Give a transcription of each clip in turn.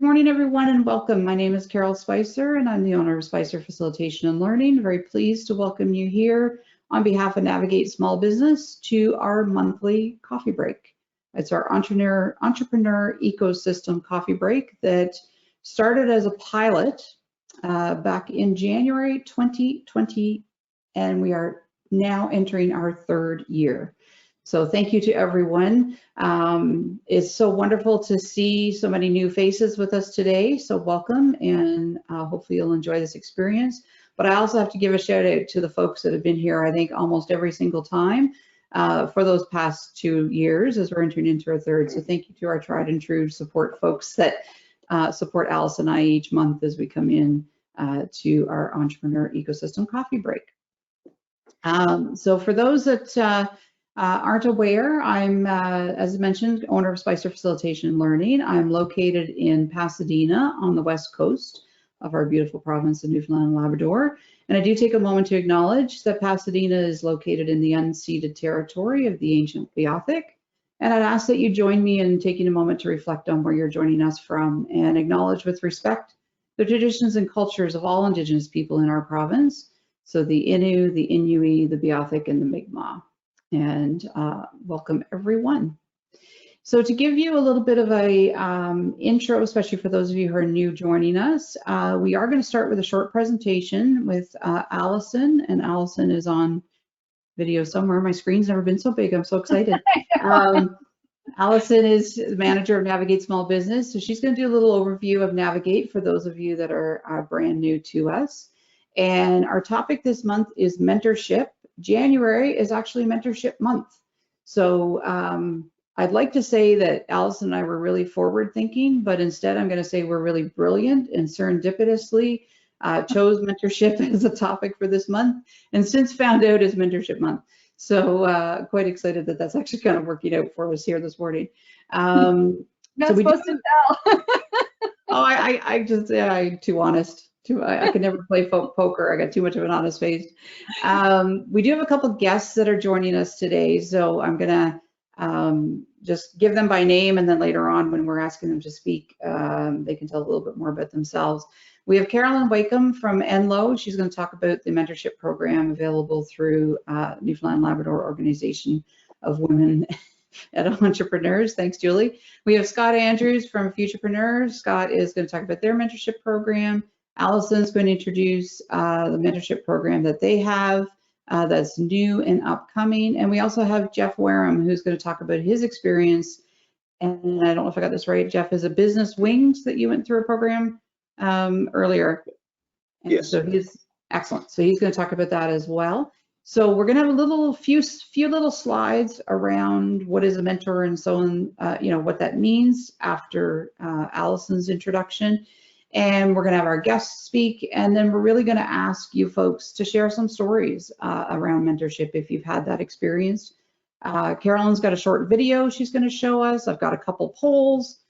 Morning, everyone, and welcome. My name is Carol Spicer, and I'm the owner of Spicer Facilitation and Learning. Very pleased to welcome you here on behalf of Navigate Small Business to our monthly coffee break. It's our entrepreneur ecosystem coffee break that started as a pilot back in January 2020, and we are now entering our third year. So thank you to everyone. It's so wonderful to see so many new faces with us today. So welcome, and hopefully you'll enjoy this experience. But I also have to give a shout out to the folks that have been here, I think, almost every single time for those past 2 years as we're entering into our third. So thank you to our tried and true support folks that support Alice and I each month as we come in to our entrepreneur ecosystem coffee break. So for those that aren't aware, I'm, as mentioned, owner of Spicer Facilitation and Learning. I'm located in Pasadena on the west coast of our beautiful province of Newfoundland and Labrador. And I do take a moment to acknowledge that Pasadena is located in the unceded territory of the ancient Beothuk. And I'd ask that you join me in taking a moment to reflect on where you're joining us from and acknowledge with respect the traditions and cultures of all Indigenous people in our province. So the Innu, the Inuit, the Beothuk, and the Mi'kmaq. And welcome everyone. So to give you a little bit of a intro, especially for those of you who are new joining us, we are going to start with a short presentation with Allison, and Allison is on video somewhere. My screen's never been so big. I'm so excited. Allison is the manager of Navigate Small Business, so she's going to do a little overview of Navigate for those of you that are brand new to us. And our topic this month is mentorship. January is actually mentorship month. So I'd like to say that Allison and I were really forward thinking, but instead I'm going to say we're really brilliant and serendipitously chose mentorship as a topic for this month, and since found out is mentorship month. So quite excited that that's actually kind of working out for us here this morning. Not so supposed to tell. Oh, I'm too honest. I can never play poker. I got too much of an honest face. We do have a couple guests that are joining us today, so I'm gonna just give them by name, and then later on when we're asking them to speak, they can tell a little bit more about themselves. We have Carolyn Wakeham from Enloe. She's going to talk about the mentorship program available through Newfoundland Labrador Organization of Women and Entrepreneurs. Thanks, Julie. We have Scott Andrews from Futurepreneurs. Scott is going to talk about their mentorship program. Allison's going to introduce the mentorship program that they have that's new and upcoming. And we also have Jeff Wareham, who's going to talk about his experience. And I don't know if I got this right. Jeff is a business wings that you went through a program earlier. And yes. So he's excellent. So he's going to talk about that as well. So we're going to have a few little slides around what is a mentor and so on, what that means after Allison's introduction. And we're going to have our guests speak, and then we're really going to ask you folks to share some stories around mentorship if you've had that experience. Carolyn's got a short video she's going to show us. I've got a couple polls.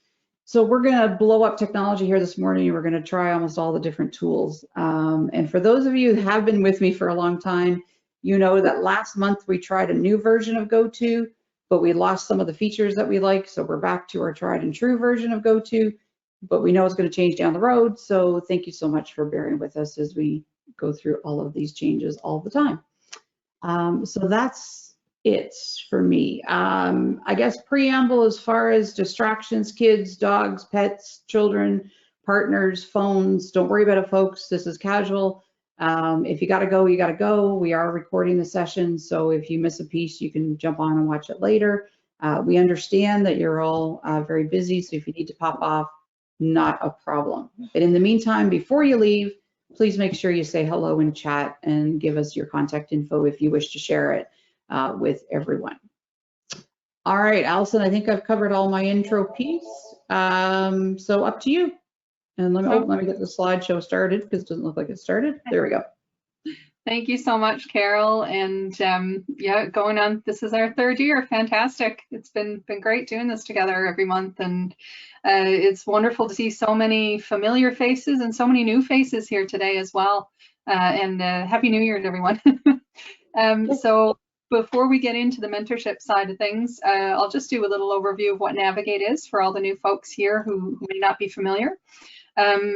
So we're going to blow up technology here this morning. We're going to try almost all the different tools. And for those of you who have been with me for a long time, you know that last month we tried a new version of GoTo, but we lost some of the features that we like. So we're back to our tried and true version of GoTo. But we know it's going to change down the road. So thank you so much for bearing with us as we go through all of these changes all the time. So that's it for me. I guess preamble as far as distractions, kids, dogs, pets, children, partners, phones. Don't worry about it, folks. This is casual. If you got to go, you got to go. We are recording the session. So if you miss a piece, you can jump on and watch it later. We understand that you're all very busy. So if you need to pop off, not a problem. But in the meantime, before you leave, please make sure you say hello in chat and give us your contact info if you wish to share it with everyone. All right, Allison, I think I've covered all my intro piece. So up to you. And let me get the slideshow started because it doesn't look like it started. There we go. Thank you so much, Carol. And yeah, going on, this is our third year. Fantastic. It's been great doing this together every month. And it's wonderful to see so many familiar faces and so many new faces here today as well. And Happy New Year to everyone. So before we get into the mentorship side of things, I'll just do a little overview of what Navigate is for all the new folks here who may not be familiar.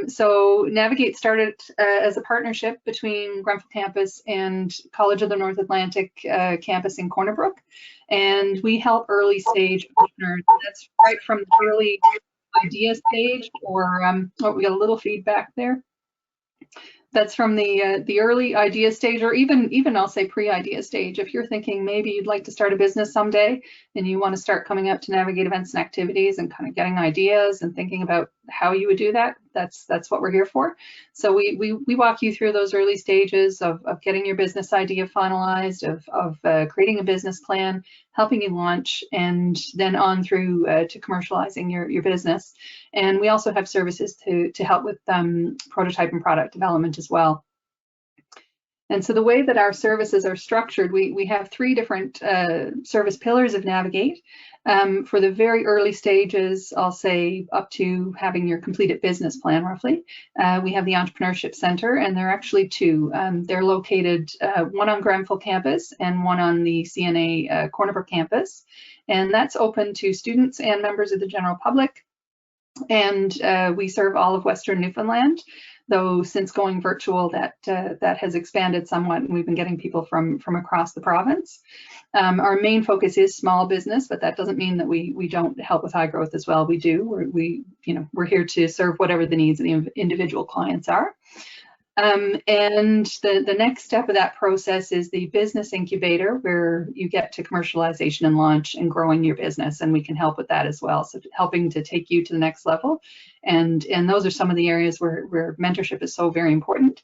So Navigate started as a partnership between Grenfell campus and College of the North Atlantic campus in Corner Brook. And we help early stage entrepreneurs. That's right from the early idea stage, or oh, we got a little feedback there. That's from the early idea stage, or even I'll say pre-idea stage. If you're thinking maybe you'd like to start a business someday and you want to start coming out to Navigate events and activities and kind of getting ideas and thinking about how you would do that, that's what we're here for. So we walk you through those early stages of getting your business idea finalized, of creating a business plan, helping you launch, and then on through to commercializing your business. And we also have services to help with prototype and product development as well. And so the way that our services are structured, we have three different service pillars of Navigate. For the very early stages, I'll say up to having your completed business plan roughly, we have the Entrepreneurship Center, and there are actually two. They're located one on Grenfell campus and one on the CNA Corner Brook campus. And that's open to students and members of the general public. And we serve all of Western Newfoundland, though since going virtual that has expanded somewhat, and we've been getting people from across the province. Our main focus is small business, but that doesn't mean that we don't help with high growth as well. We do. We're here to serve whatever the needs of the individual clients are. And the next step of that process is the business incubator, where you get to commercialization and launch and growing your business, and we can help with that as well. So helping to take you to the next level. And those are some of the areas where mentorship is so very important.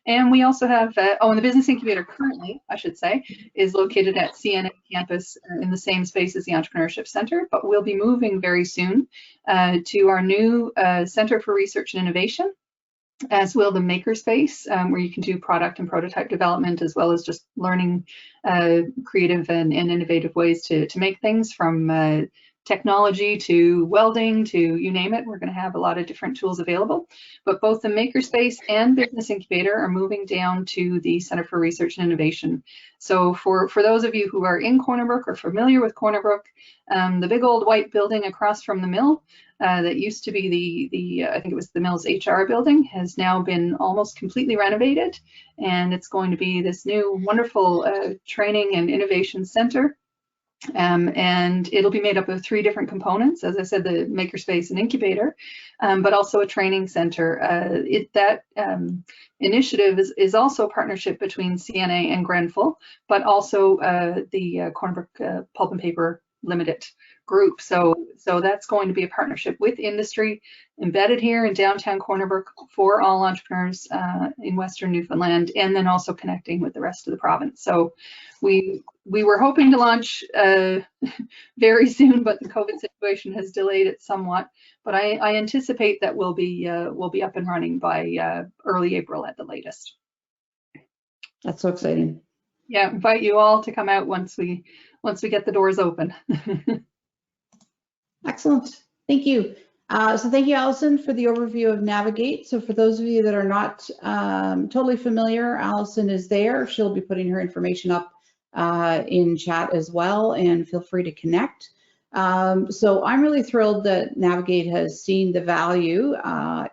And we also have, and the business incubator currently, I should say, is located at CNA campus in the same space as the Entrepreneurship Center, but we'll be moving very soon to our new Center for Research and Innovation, as will the makerspace, where you can do product and prototype development, as well as just learning creative and innovative ways to make things, from technology to welding to you name it. We're going to have a lot of different tools available. But both the makerspace and business incubator are moving down to the Center for Research and Innovation. So for those of you who are in Corner Brook or familiar with Corner Brook, the big old white building across from the mill, that used to be the I think it was the mill's HR building, has now been almost completely renovated, and it's going to be this new wonderful training and innovation center. And it'll be made up of three different components, as I said, the makerspace and incubator, but also a training center. That initiative is also a partnership between CNA and Grenfell, but also the Corner Brook Pulp and Paper Limited group. So that's going to be a partnership with industry embedded here in downtown Corner Brook for all entrepreneurs in Western Newfoundland, and then also connecting with the rest of the province. So we were hoping to launch very soon, but the COVID situation has delayed it somewhat. But I anticipate that we'll be up and running by early April at the latest. That's so exciting. Yeah, invite you all to come out once we get the doors open. Excellent. Thank you. So thank you, Allison, for the overview of Navigate. So for those of you that are not totally familiar, Allison is there. She'll be putting her information up in chat as well, and feel free to connect. So I'm really thrilled that Navigate has seen the value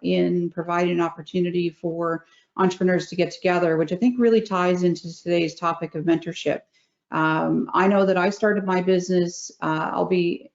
in providing an opportunity for entrepreneurs to get together, which I think really ties into today's topic of mentorship. I know that I started my business, I'll be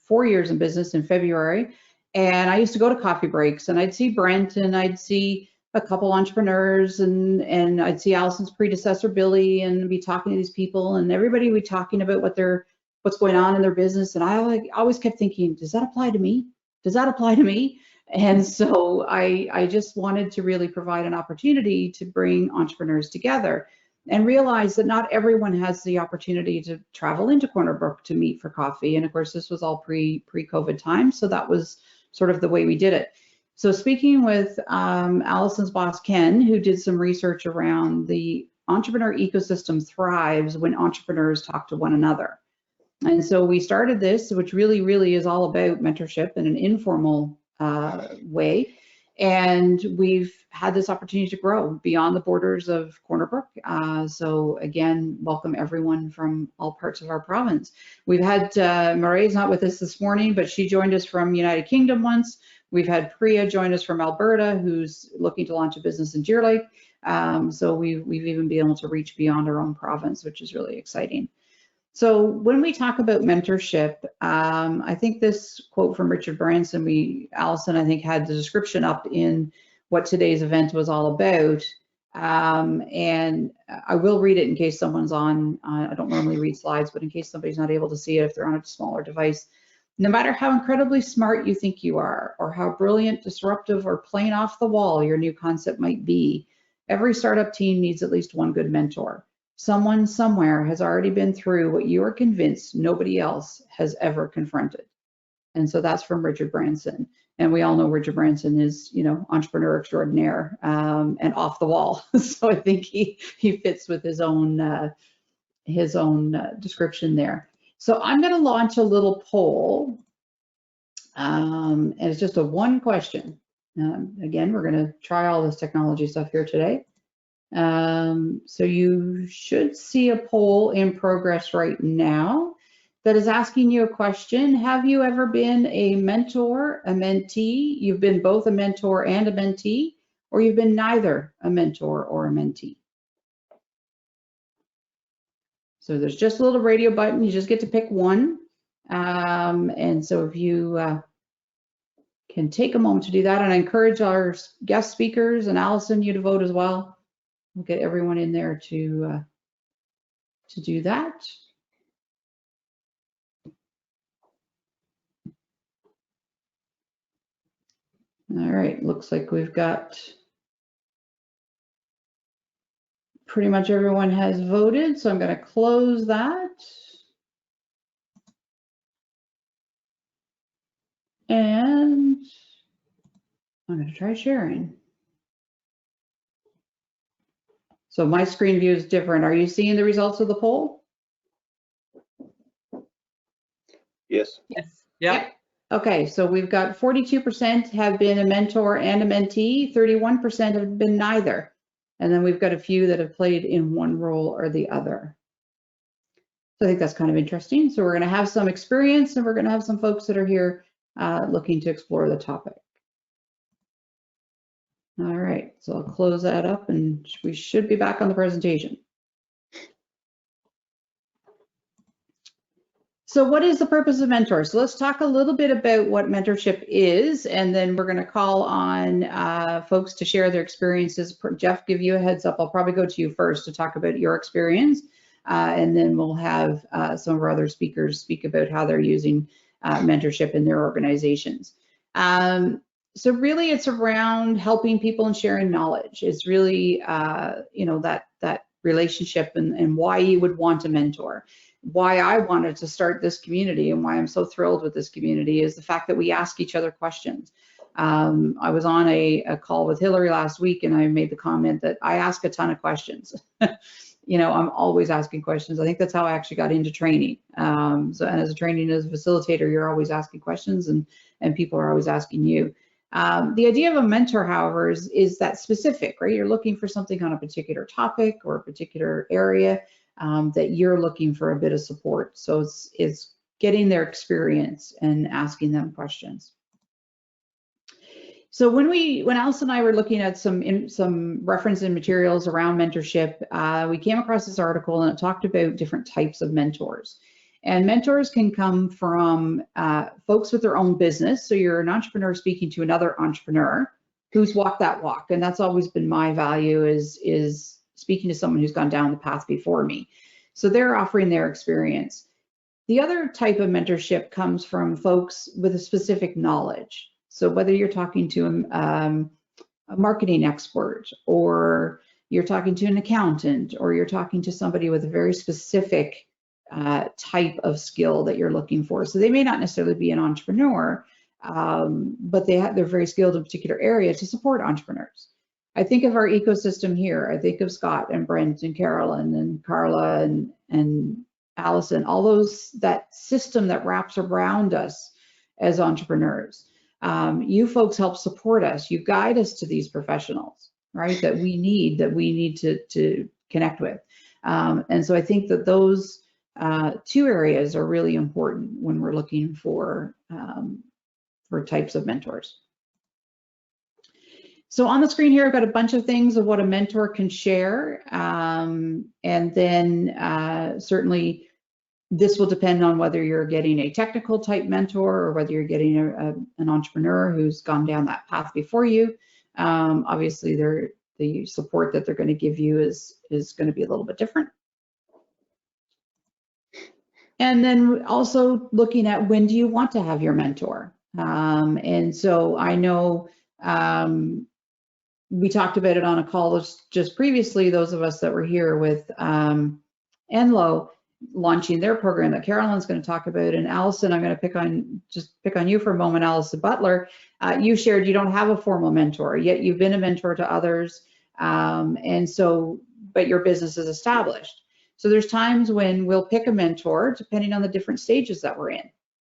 4 years in business in February, and I used to go to coffee breaks, and I'd see Brent, and I'd see a couple entrepreneurs, and I'd see Allison's predecessor, Billy, and be talking to these people, and everybody would be talking about what's going on in their business. And I always kept thinking, does that apply to me? Does that apply to me? And so I just wanted to really provide an opportunity to bring entrepreneurs together, and realize that not everyone has the opportunity to travel into Corner Brook to meet for coffee. And of course, this was all pre-COVID time, so that was sort of the way we did it. So speaking with Allison's boss, Ken, who did some research around the entrepreneur ecosystem thrives when entrepreneurs talk to one another. And so we started this, which really is all about mentorship in an informal way. And we've had this opportunity to grow beyond the borders of Corner Brook. So again, welcome everyone from all parts of our province. We've had, Marie's not with us this morning, but she joined us from United Kingdom once. We've had Priya join us from Alberta, who's looking to launch a business in Deer Lake. So we've even been able to reach beyond our own province, which is really exciting. So when we talk about mentorship, I think this quote from Richard Branson, Allison, I think, had the description up in what today's event was all about. And I will read it in case someone's on, I don't normally read slides, but in case somebody's not able to see it, if they're on a smaller device. No matter how incredibly smart you think you are, or how brilliant, disruptive, or plain off the wall your new concept might be, every startup team needs at least one good mentor. Someone somewhere has already been through what you are convinced nobody else has ever confronted. And so that's from Richard Branson. And we all know Richard Branson is, you know, entrepreneur extraordinaire and off the wall. So I think he fits with his own description there. So I'm going to launch a little poll, and it's just a one question. Again, we're going to try all this technology stuff here today. So you should see a poll in progress right now that is asking you a question. Have you ever been a mentor, a mentee? You've been both a mentor and a mentee, or you've been neither a mentor or a mentee? So there's just a little radio button. You just get to pick one. And so if you can take a moment to do that, and I encourage our guest speakers and Allison, you to vote as well. We'll get everyone in there to do that. All right, looks like we've got pretty much everyone has voted, so I'm going to close that. And I'm going to try sharing. So my screen view is different. Are you seeing the results of the poll? Yes. Yes. Yep. Okay, so we've got 42% have been a mentor and a mentee, 31% have been neither. And then we've got a few that have played in one role or the other. So I think that's kind of interesting. So we're going to have some experience, and we're going to have some folks that are here looking to explore the topic. All right, so I'll close that up, and we should be back on the presentation. So what is the purpose of mentors? So let's talk a little bit about what mentorship is, and then we're going to call on folks to share their experiences. Jeff, give you a heads up. I'll probably go to you first to talk about your experience, and then we'll have some of our other speakers speak about how they're using mentorship in their organizations. So really, it's around helping people and sharing knowledge. It's really, you know, that relationship and why you would want a mentor. Why I wanted to start this community and why I'm so thrilled with this community is the fact that we ask each other questions. I was on a call with Hillary last week, and I made the comment that I ask a ton of questions. You know, I'm always asking questions. I think that's how I actually got into training. So, and as a training as a facilitator, you're always asking questions, and people are always asking you. The idea of a mentor, however, is that specific, right? You're looking for something on a particular topic or a particular area that you're looking for a bit of support. So it's getting their experience and asking them questions. So when Alice and I were looking at some reference and materials around mentorship, we came across this article, and it talked about different types of mentors. And mentors can come from folks with their own business. So you're an entrepreneur speaking to another entrepreneur who's walked that walk. And that's always been my value is speaking to someone who's gone down the path before me. So they're offering their experience. The other type of mentorship comes from folks with a specific knowledge. So whether you're talking to a marketing expert, or you're talking to an accountant, or you're talking to somebody with a very specific type of skill that you're looking for. So they may not necessarily be an entrepreneur, but they're very skilled in a particular area to support entrepreneurs. I think of our ecosystem here. I think of Scott and Brent and Carolyn and Carla and Allison, all those, that system that wraps around us as entrepreneurs. You folks help support us. You guide us to these professionals, right? That we need to connect with. And so I think that those two areas are really important when we're looking for types of mentors. So on the screen here, I've got a bunch of things of what a mentor can share. And then certainly this will depend on whether you're getting a technical type mentor or whether you're getting an entrepreneur who's gone down that path before you. Obviously, the support that they're going to give you is going to be a little bit different. And then also looking at when do you want to have your mentor? And so I know we talked about it on a call just previously, those of us that were here with Enlo launching their program that Carolyn's going to talk about. And Allison, I'm going to pick on you for a moment, Allison Butler. You shared you don't have a formal mentor, yet you've been a mentor to others. And so, but your business is established. So there's times when we'll pick a mentor depending on the different stages that we're in.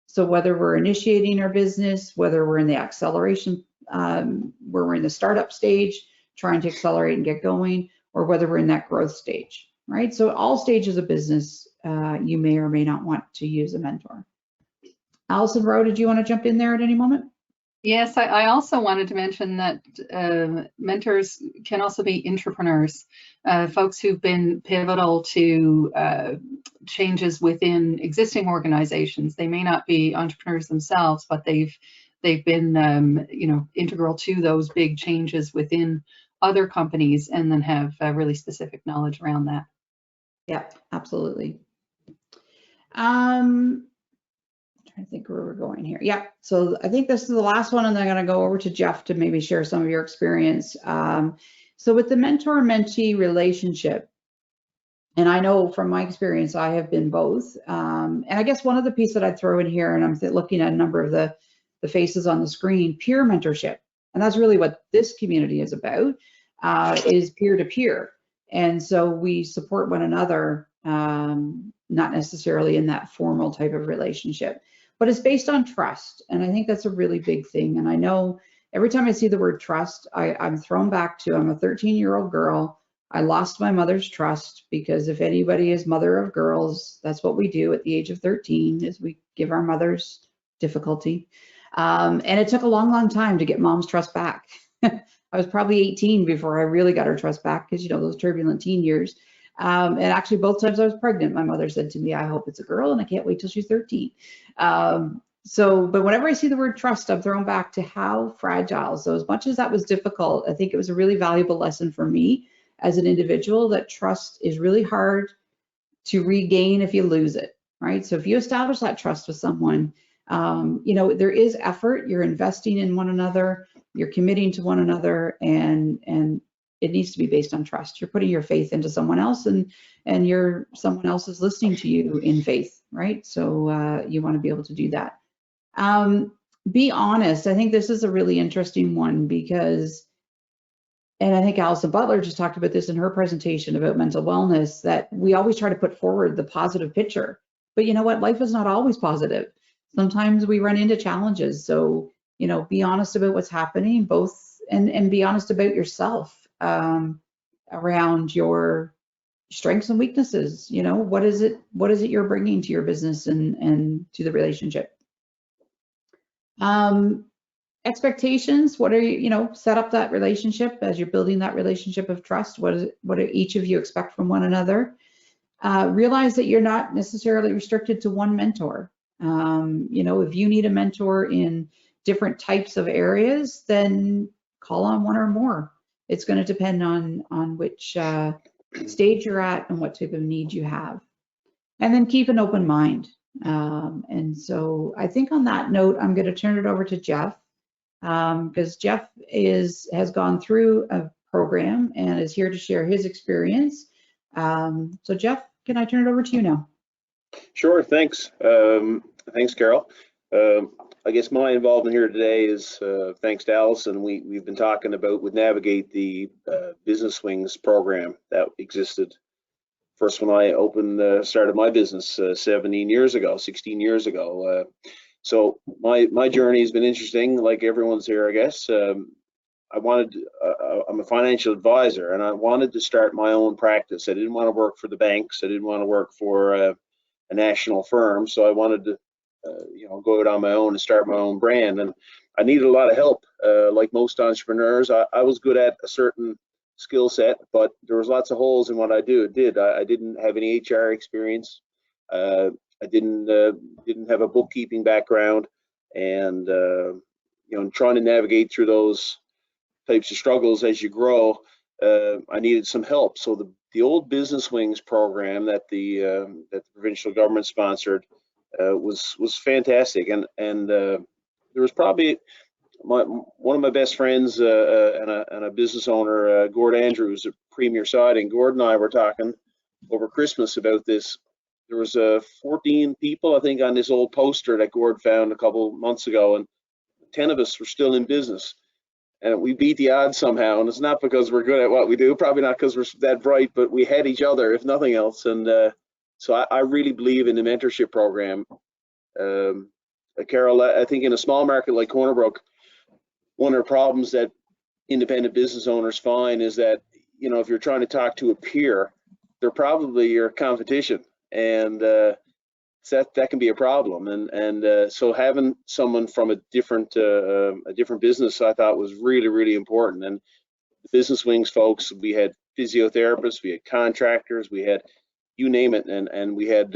So whether we're initiating our business, whether we're in the acceleration, where we're in the startup stage, trying to accelerate and get going, or whether we're in that growth stage, right? So all stages of business, you may or may not want to use a mentor. Allison Rowe, did you want to jump in there at any moment? Yes, I also wanted to mention that mentors can also be entrepreneurs, folks who've been pivotal to changes within existing organizations. They may not be entrepreneurs themselves, but they've been integral to those big changes within other companies, and then have really specific knowledge around that. Yeah, absolutely. I think where we're going here. Yeah, so I think this is the last one, and then I'm going to go over to Jeff to maybe share some of your experience. So with the mentor-mentee relationship, and I know from my experience, I have been both. And I guess one of the pieces that I'd throw in here, and I'm looking at a number of the faces on the screen, peer mentorship. And that's really what this community is about, is peer-to-peer. And so we support one another, not necessarily in that formal type of relationship, but it's based on trust. And I think that's a really big thing. And I know every time I see the word trust, I'm thrown back to, I'm a 13-year-old girl. I lost my mother's trust, because if anybody is mother of girls, that's what we do at the age of 13, is we give our mothers difficulty. And it took a long, long time to get mom's trust back. I was probably 18 before I really got her trust back, because, those turbulent teen years. And actually both times I was pregnant, my mother said to me, I hope it's a girl and I can't wait till she's 13. But whenever I see the word trust, I'm thrown back to how fragile. So as much as that was difficult, I think it was a really valuable lesson for me as an individual, that trust is really hard to regain if you lose it, right? So if you establish that trust with someone, there is effort, you're investing in one another, you're committing to one another, and it needs to be based on trust. You're putting your faith into someone else, and someone else is listening to you in faith, right? So you want to be able to do that. Be honest. I think this is a really interesting one, because, and I think Allison Butler just talked about this in her presentation about mental wellness, that we always try to put forward the positive picture, but you know what? Life is not always positive. Sometimes we run into challenges. So, be honest about what's happening, both, and be honest about yourself, around your strengths and weaknesses. What is it you're bringing to your business and to the relationship? Expectations, what are you, set up that relationship as you're building that relationship of trust. What do each of you expect from one another? Realize that you're not necessarily restricted to one mentor. If you need a mentor in different types of areas, then call on one or more. It's going to depend on which stage you're at and what type of need you have. And then keep an open mind. And so I think on that note, I'm going to turn it over to Jeff, because Jeff has gone through a program and is here to share his experience. So Jeff, can I turn it over to you now? Sure, thanks. Thanks, Carol. I guess my involvement here today is thanks to Allison. We've been talking about with Navigate the Business Wings program that existed first when I started my business 16 years ago. So my journey has been interesting, like everyone's here, I guess. I'm a financial advisor, and I wanted to start my own practice. I didn't want to work for the banks. I didn't want to work for a national firm. So I wanted to, go out on my own and start my own brand. And I needed a lot of help. Like most entrepreneurs, I was good at a certain skill set, but there was lots of holes in what I did. I didn't have any HR experience. I didn't have a bookkeeping background, and trying to navigate through those types of struggles as you grow, I needed some help. So the old Business Wings program that the provincial government sponsored was fantastic, and there was probably one of my best friends and a business owner, Gord Andrews, of Premier Siding. Gord and I were talking over Christmas about this. There was 14 people, I think, on this old poster that Gord found a couple months ago, and 10 of us were still in business. And we beat the odds somehow, and it's not because we're good at what we do, probably not because we're that bright, but we had each other, if nothing else. And so I really believe in the mentorship program. Carol, I think in a small market like Corner Brook, one of the problems that independent business owners find is that, if you're trying to talk to a peer, they're probably your competition, and that can be a problem. And so having someone from a different business, I thought, was really, really important. And the Business Wings folks, we had physiotherapists, we had contractors, we had you name it, and we had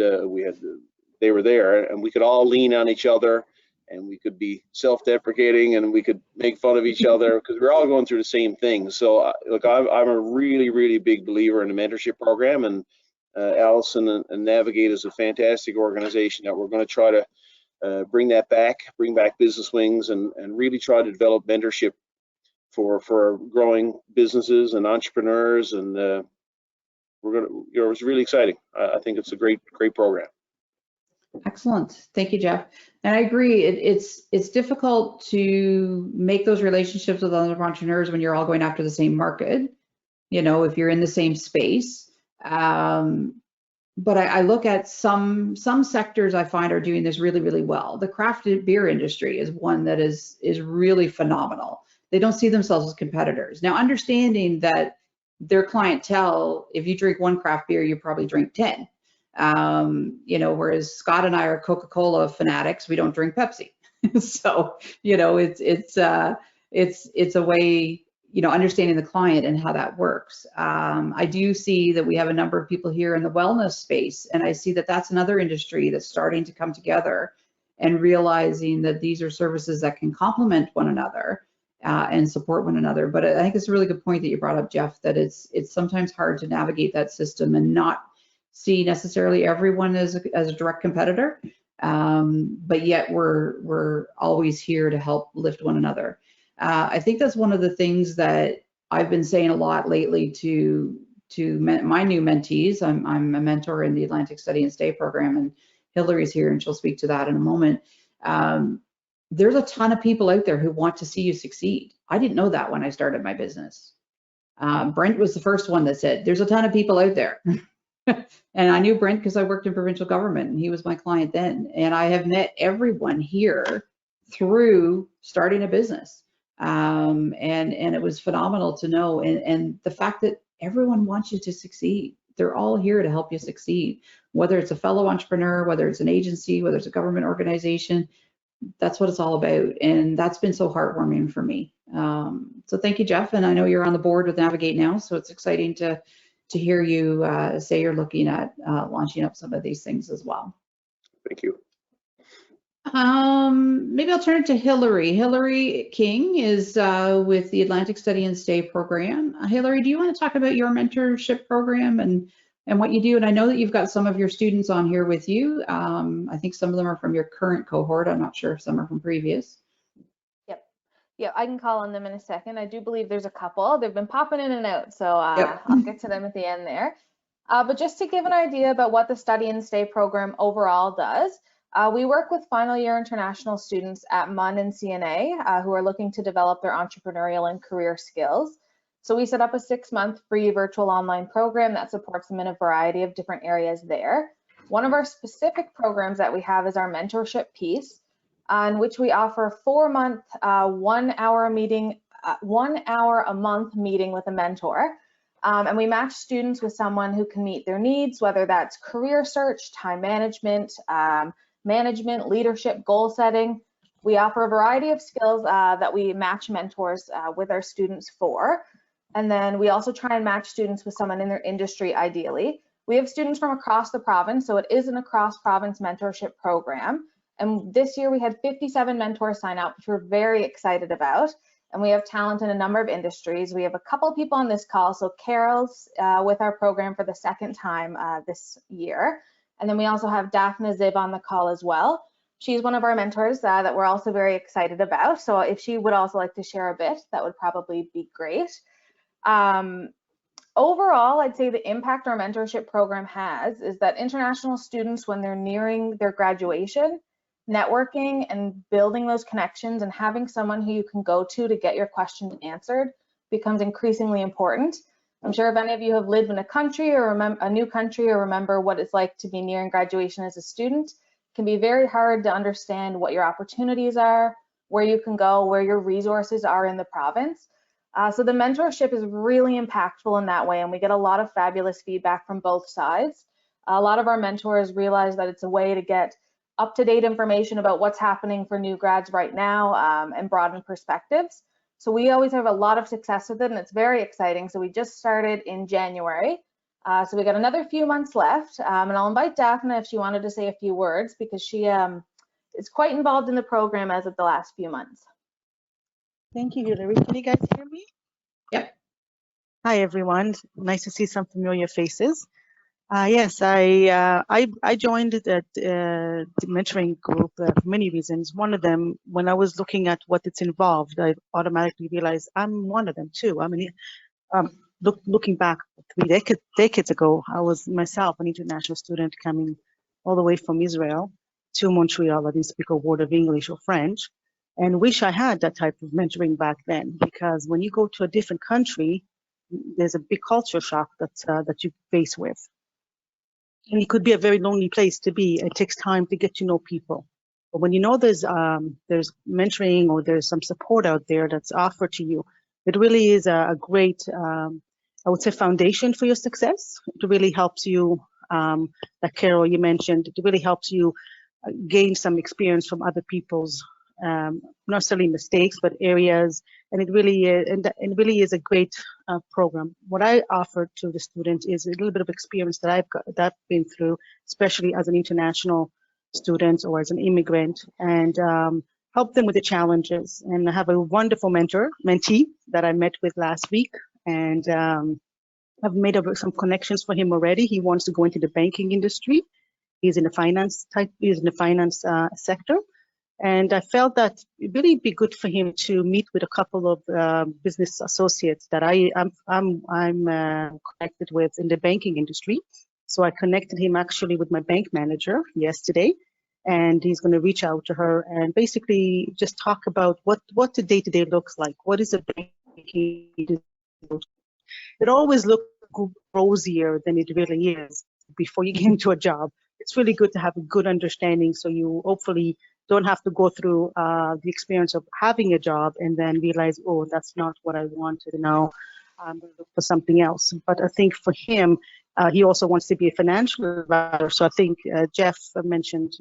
they were there, and we could all lean on each other, and we could be self-deprecating, and we could make fun of each other because we're all going through the same thing. So look, I'm a really, really big believer in the mentorship program, and Allison and Navigate is a fantastic organization that we're going to try to bring back Business Wings, and really try to develop mentorship for growing businesses and entrepreneurs. And it's really exciting. I think it's a great program. Excellent. Thank you, Jeff. And I agree, it's difficult to make those relationships with other entrepreneurs when you're all going after the same market, if you're in the same space. But I look at some sectors I find are doing this really, really well. The craft beer industry is one that is really phenomenal. They don't see themselves as competitors. Now, understanding that their clientele, if you drink one craft beer, you probably drink 10. Whereas Scott and I are Coca-Cola fanatics, we don't drink Pepsi. So, it's a way, understanding the client and how that works. I do see that we have a number of people here in the wellness space, and I see that that's another industry that's starting to come together and realizing that these are services that can complement one another and support one another. But I think it's a really good point that you brought up, Jeff, that it's sometimes hard to navigate that system and not see necessarily everyone as a direct competitor, but yet we're always here to help lift one another. I think that's one of the things that I've been saying a lot lately to my new mentees. I'm a mentor in the Atlantic Study and Stay program, and Hillary's here and she'll speak to that in a moment. There's a ton of people out there who want to see you succeed. I didn't know that when I started my business. Brent was the first one that said, there's a ton of people out there. And I knew Brent because I worked in provincial government and he was my client then. And I have met everyone here through starting a business. And it was phenomenal to know. And the fact that everyone wants you to succeed. They're all here to help you succeed, whether it's a fellow entrepreneur, whether it's an agency, whether it's a government organization. That's what it's all about. And that's been so heartwarming for me. So thank you, Jeff. And I know you're on the board with Navigate now, so it's exciting to hear you say you're looking at launching up some of these things as well. Thank you. Maybe I'll turn it to Hillary. Hillary King is with the Atlantic Study and Stay program. Hillary, do you want to talk about your mentorship program and what you do? And I know that you've got some of your students on here with you. I think some of them are from your current cohort. I'm not sure if some are from previous. Yeah, I can call on them in a second. I do believe there's a couple. They've been popping in and out, so Yep. I'll get to them at the end there. But just to give an idea about what the Study and Stay program overall does, we work with final year international students at MUN and CNA who are looking to develop their entrepreneurial and career skills. So we set up a 6-month free virtual online program that supports them in a variety of different areas there. One of our specific programs that we have is our mentorship piece. in which we offer a 4-month, 1 hour meeting, 1 hour a month meeting with a mentor. And we match students with someone who can meet their needs, whether that's career search, time management, management, leadership, goal setting. We offer a variety of skills that we match mentors with our students for. And then we also try and match students with someone in their industry, ideally. We have students from across the province, so it is an across-province mentorship program. And this year we had 57 mentors sign up, which we're very excited about. And we have talent in a number of industries. We have a couple of people on this call. So Carol's with our program for the second time this year. And then we also have Daphne Zib on the call as well. She's one of our mentors that we're also very excited about. So if she would also like to share a bit, that would probably be great. Overall, I'd say the impact our mentorship program has is that international students, when they're nearing their graduation, networking and building those connections and having someone who you can go to get your questions answered becomes increasingly important. I'm sure if any of you have lived in a country or a new country or remember what it's like to be nearing graduation as a student, it can be very hard to understand what your opportunities are, where you can go, where your resources are in the province. So the mentorship is really impactful in that way, and we get a lot of fabulous feedback from both sides. A lot of our mentors realize that it's a way to get up-to-date information about what's happening for new grads right now and broaden perspectives. So we always have a lot of success with it, and it's very exciting. So we just started in January. So we got another few months left, and I'll invite Daphne if she wanted to say a few words, because she is quite involved in the program as of the last few months. Thank you, Hillary. Can you guys hear me? Yep. Hi, everyone. Nice to see some familiar faces. Yes, I joined the mentoring group for many reasons. One of them, when I was looking at what it's involved, I automatically realized I'm one of them too. I mean, looking back 3 decades ago, I was myself an international student coming all the way from Israel to Montreal. I didn't speak a word of English or French, and wish I had that type of mentoring back then, because when you go to a different country, there's a big culture shock that you face with. And it could be a very lonely place to be. It takes time to get to know people. But when you know there's mentoring or there's some support out there that's offered to you, it really is a great, I would say, foundation for your success. It really helps you, like Carol, you mentioned, it really helps you gain some experience from other people's, not necessarily mistakes, but areas. And it really is a great program. What I offer to the student is a little bit of experience that I've been through, especially as an international student or as an immigrant, and help them with the challenges. And I have a wonderful mentee that I met with last week, and I've made some connections for him already. He wants to go into the banking industry. He's in the finance sector. And I felt that it'd really be good for him to meet with a couple of business associates that I'm connected with in the banking industry. So I connected him actually with my bank manager yesterday, and he's going to reach out to her and basically just talk about what the day-to-day looks like. What is a banking industry? It always looks rosier than it really is before you get into a job. It's really good to have a good understanding, so you hopefully don't have to go through the experience of having a job and then realize, oh, that's not what I wanted. Now I'm going to look for something else. But I think for him, he also wants to be a financial advisor. So I think Jeff mentioned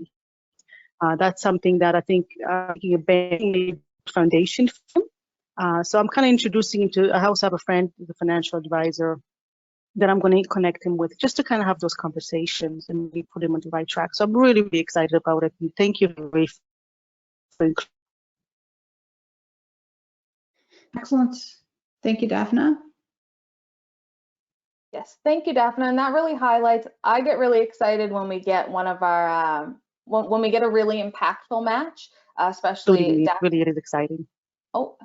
that's something that I think a banking foundation for him. So I'm kind of introducing him to, I also have a friend, the financial advisor, that I'm going to connect him with, just to kind of have those conversations and we put him on the right track. So I'm really, really excited about it. And thank you for Excellent. Thank you, Daphne. Yes, thank you, Daphne. And that really highlights, I get really excited when we get one of our, when we get a really impactful match, especially Daphne. Really, it is exciting. Oh,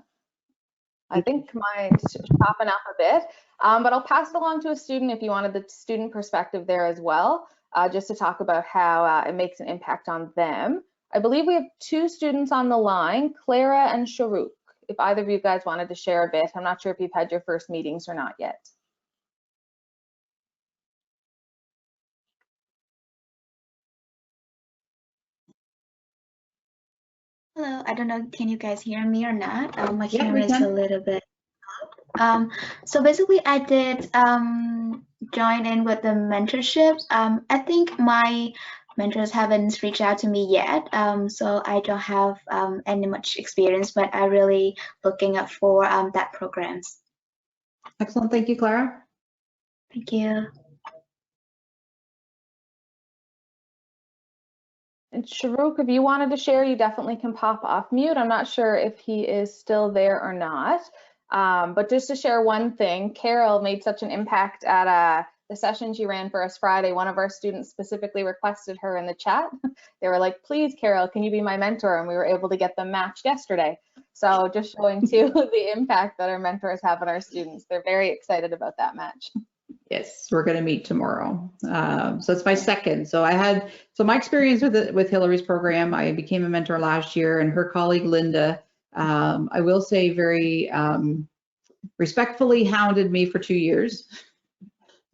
I think mine's chopping up a bit, but I'll pass it along to a student if you wanted the student perspective there as well, just to talk about how it makes an impact on them. I believe we have 2 students on the line, Clara and Sharuk. If either of you guys wanted to share a bit, I'm not sure if you've had your first meetings or not yet. Hello, I don't know, can you guys hear me or not? My Yeah, camera we is a can. little bit. So basically I did join in with the mentorship. I think my mentors haven't reached out to me yet, so I don't have any much experience, but I really looking up for that programs. Excellent. Thank you, Clara. Thank you. And Sharuk, if you wanted to share, you definitely can pop off mute. I'm not sure if he is still there or not. But just to share one thing, Carol made such an impact at the session she ran for us Friday. One of our students specifically requested her in the chat. They were like, please, Carol, can you be my mentor? And we were able to get them matched yesterday. So just showing too the impact that our mentors have on our students. They're very excited about that match. Yes, we're going to meet tomorrow. So it's my second. So my experience with Hillary's program, I became a mentor last year, and her colleague Linda, I will say very respectfully hounded me for 2 years.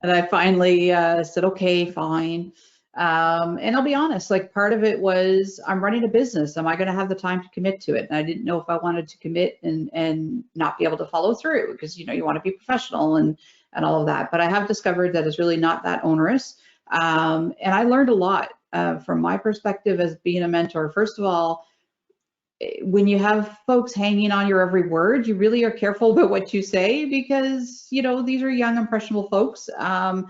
And I finally said, okay, fine. And I'll be honest, like part of it was I'm running a business. Am I going to have the time to commit to it? And I didn't know if I wanted to commit and not be able to follow through, because you want to be professional and all of that. But I have discovered that it's really not that onerous. And I learned a lot from my perspective as being a mentor. First of all, when you have folks hanging on your every word, you really are careful about what you say, because these are young, impressionable folks, and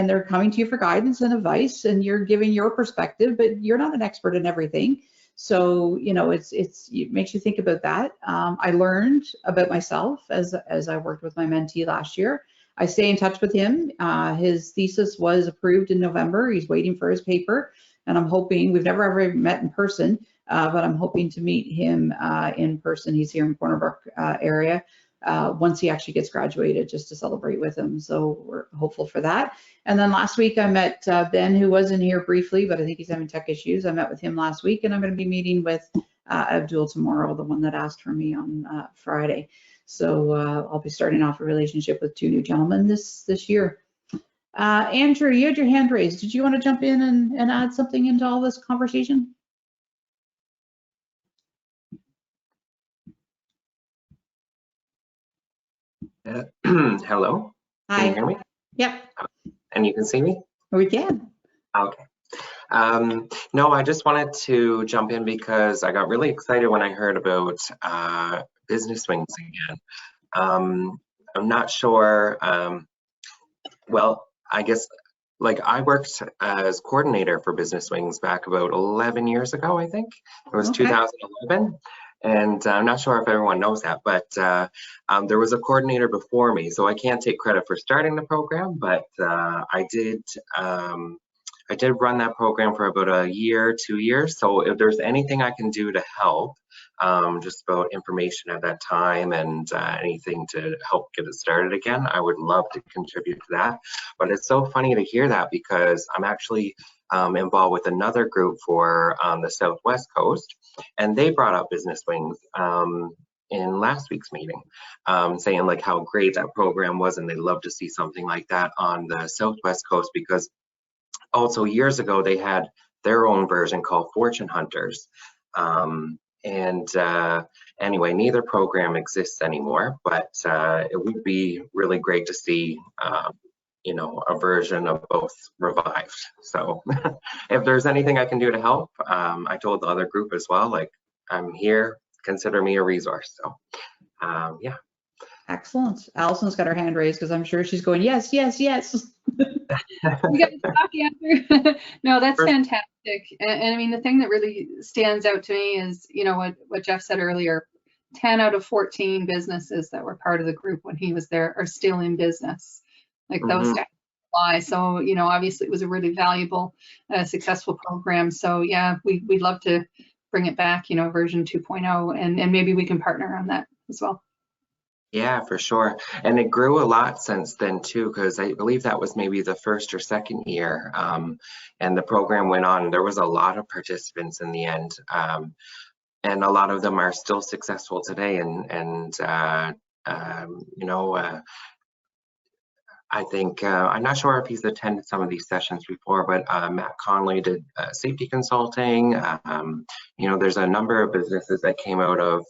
they're coming to you for guidance and advice, and you're giving your perspective, but you're not an expert in everything. So it makes you think about that. I learned about myself as I worked with my mentee last year. I stay in touch with him. His thesis was approved in November. He's waiting for his paper, and I'm hoping, we've never ever met in person, but I'm hoping to meet him in person. He's here in Corner Brook area once he actually gets graduated, just to celebrate with him. So we're hopeful for that. And then last week I met Ben, who was in here briefly, but I think he's having tech issues. I met with him last week, and I'm going to be meeting with Abdul tomorrow, the one that asked for me on Friday. So I'll be starting off a relationship with 2 new gentlemen this year. Andrew, you had your hand raised. Did you want to jump in and add something into all this conversation? Hello. Hi. Can you hear me? Yep. And you can see me? We can. Okay. No, I just wanted to jump in because I got really excited when I heard about business wings again. I'm not sure. Well, I guess like I worked as coordinator for business wings back about 11 years ago, I think. It was Okay. 2011. And I'm not sure if everyone knows that, but there was a coordinator before me, so I can't take credit for starting the program, but I did run that program for about a year, 2 years. So if there's anything I can do to help, just about information at that time and anything to help get it started again, I would love to contribute to that. But it's so funny to hear that, because I'm actually involved with another group for the Southwest Coast, and they brought up business wings in last week's meeting, saying like how great that program was, and they'd love to see something like that on the Southwest Coast, because also years ago they had their own version called Fortune Hunters. Anyway, neither program exists anymore, but it would be really great to see a version of both revived. So if there's anything I can do to help, I told the other group as well, like, I'm here, consider me a resource. So yeah. Excellent. Allison's got her hand raised because I'm sure she's going, yes, yes, yes. You got to talk, Andrew. No, that's fantastic. And I mean, the thing that really stands out to me is, what Jeff said earlier, 10 out of 14 businesses that were part of the group when he was there are still in business. Like those stats apply. So, obviously it was a really valuable, successful program. So yeah, we'd love to bring it back, version 2.0, and maybe we can partner on that as well. Yeah, for sure. And it grew a lot since then too, because I believe that was maybe the first or second year. And the program went on. There was a lot of participants in the end. And a lot of them are still successful today. I think, I'm not sure if he's attended some of these sessions before, but Matt Conley did safety consulting. You know, there's a number of businesses that came out of,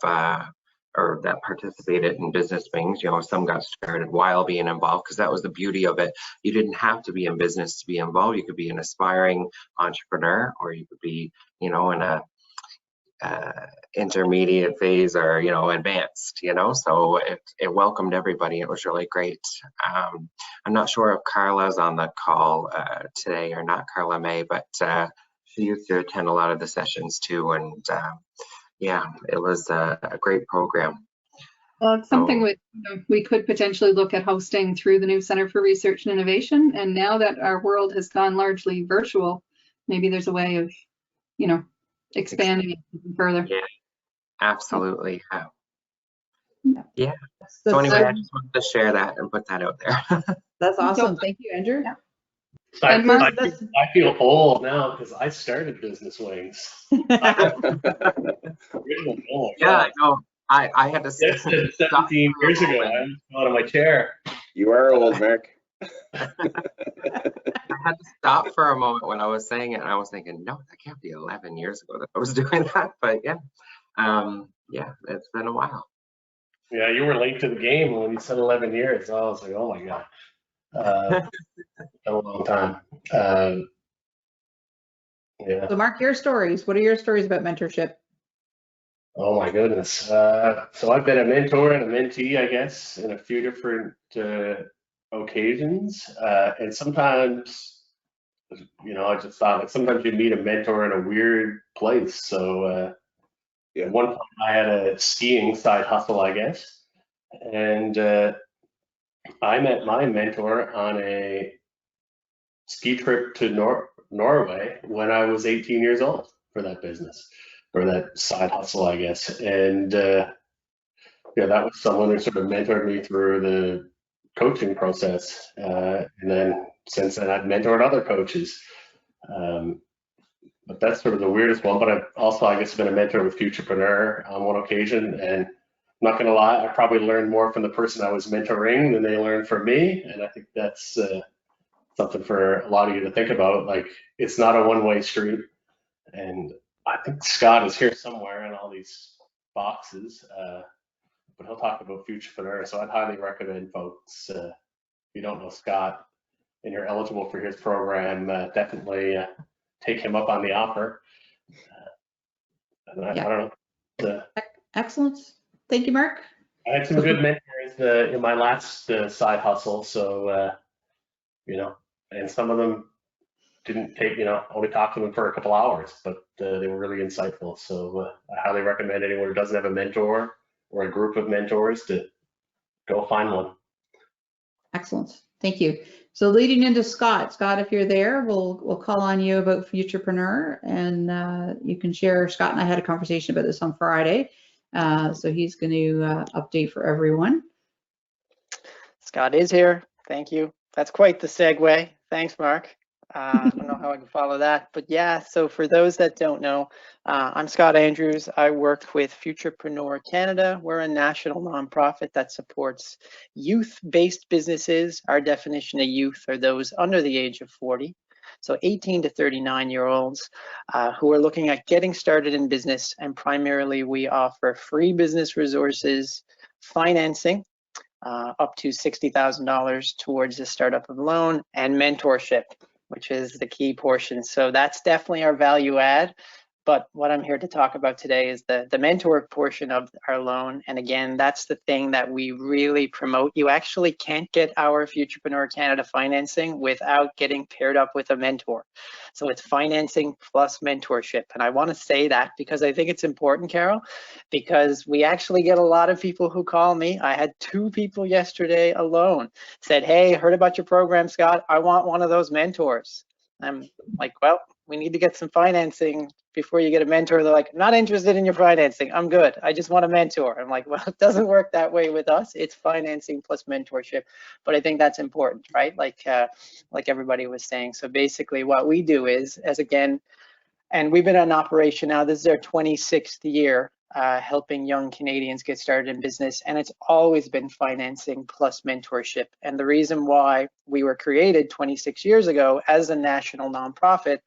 or that participated in business wings. You know, some got started while being involved, because that was the beauty of it. You didn't have to be in business to be involved. You could be an aspiring entrepreneur, or you could be, you know, in a intermediate phase, or, you know, advanced, you know, so it welcomed everybody. It was really great. I'm not sure if Carla's on the call today or not, Carla May, but she used to attend a lot of the sessions too, and yeah, it was a great program. Well, it's something we could potentially look at hosting through the new Center for Research and Innovation. And now that our world has gone largely virtual, maybe there's a way of, you know, expanding it even further. Yeah, absolutely. Yeah. So So anyway, I just wanted to share that and put that out there. that's awesome. Thank you, Andrew. Yeah. I, Mark, I feel old now because I started Business Wings. Original goal. Yeah, I know. I had to Yes, 17 years ago. I was out of my chair. You are old, Mark. I had to stop for a moment when I was saying it, and I was thinking, no, that can't be 11 years ago that I was doing that. But yeah, yeah, it's been a while. Yeah, you were late to the game when you said 11 years. I was like, oh my God. A long time. Yeah. So Mark, your stories. What are your stories about mentorship? Oh my goodness. So I've been a mentor and a mentee, I guess, in a few different occasions. And sometimes, you know, I just thought like sometimes you meet a mentor in a weird place. So at one point I had a skiing side hustle, I guess. And I met my mentor on a ski trip to Norway when I was 18 years old for that business, or that side hustle, I guess. And yeah, that was someone who sort of mentored me through the coaching process. And then since then, I've mentored other coaches. But that's sort of the weirdest one. But I've also, I guess, been a mentor with Futurepreneur on one occasion. And I'm not gonna lie, I probably learned more from the person I was mentoring than they learned from me. And I think that's something for a lot of you to think about. Like, it's not a one-way street. And I think Scott is here somewhere in all these boxes, but he'll talk about Futurepreneur. So I'd highly recommend folks, if you don't know Scott and you're eligible for his program, definitely take him up on the offer. I don't know. Excellent. Thank you, Mark. I had some good mentors in my last side hustle. So, you know, and some of them didn't take, you know, only talked to them for a couple hours, but they were really insightful. So I highly recommend anyone who doesn't have a mentor or a group of mentors to go find one. Excellent. Thank you. So leading into Scott, if you're there, we'll call on you about Futurepreneur, and you can share. Scott and I had a conversation about this on Friday, so he's going to update for everyone. Scott is here. Thank you. That's quite the segue. Thanks, Mark. I don't know how I can follow that, but yeah, so for those that don't know, I'm Scott Andrews. I work with Futurepreneur Canada. We're a national nonprofit that supports youth-based businesses. Our definition of youth are those under the age of 40, so 18 to 39-year-olds who are looking at getting started in business, and primarily we offer free business resources, financing, up to $60,000 towards the startup of loan, and mentorship, which is the key portion. So that's definitely our value add. But what I'm here to talk about today is the mentor portion of our loan. And again, that's the thing that we really promote. You actually can't get our Futurepreneur Canada financing without getting paired up with a mentor. So it's financing plus mentorship. And I want to say that because I think it's important, Carol, because we actually get a lot of people who call me. I had 2 people yesterday alone said, hey, heard about your program, Scott. I want one of those mentors. I'm like, well, we need to get some financing before you get a mentor. They're like, not interested in your financing. I'm good. I just want a mentor. I'm like, well, it doesn't work that way with us. It's financing plus mentorship. But I think that's important, right? Like everybody was saying. So basically what we do is, as again, and we've been in operation now, this is our 26th year. helping young Canadians get started in business, and it's always been financing plus mentorship. And the reason why we were created 26 years ago as a national nonprofit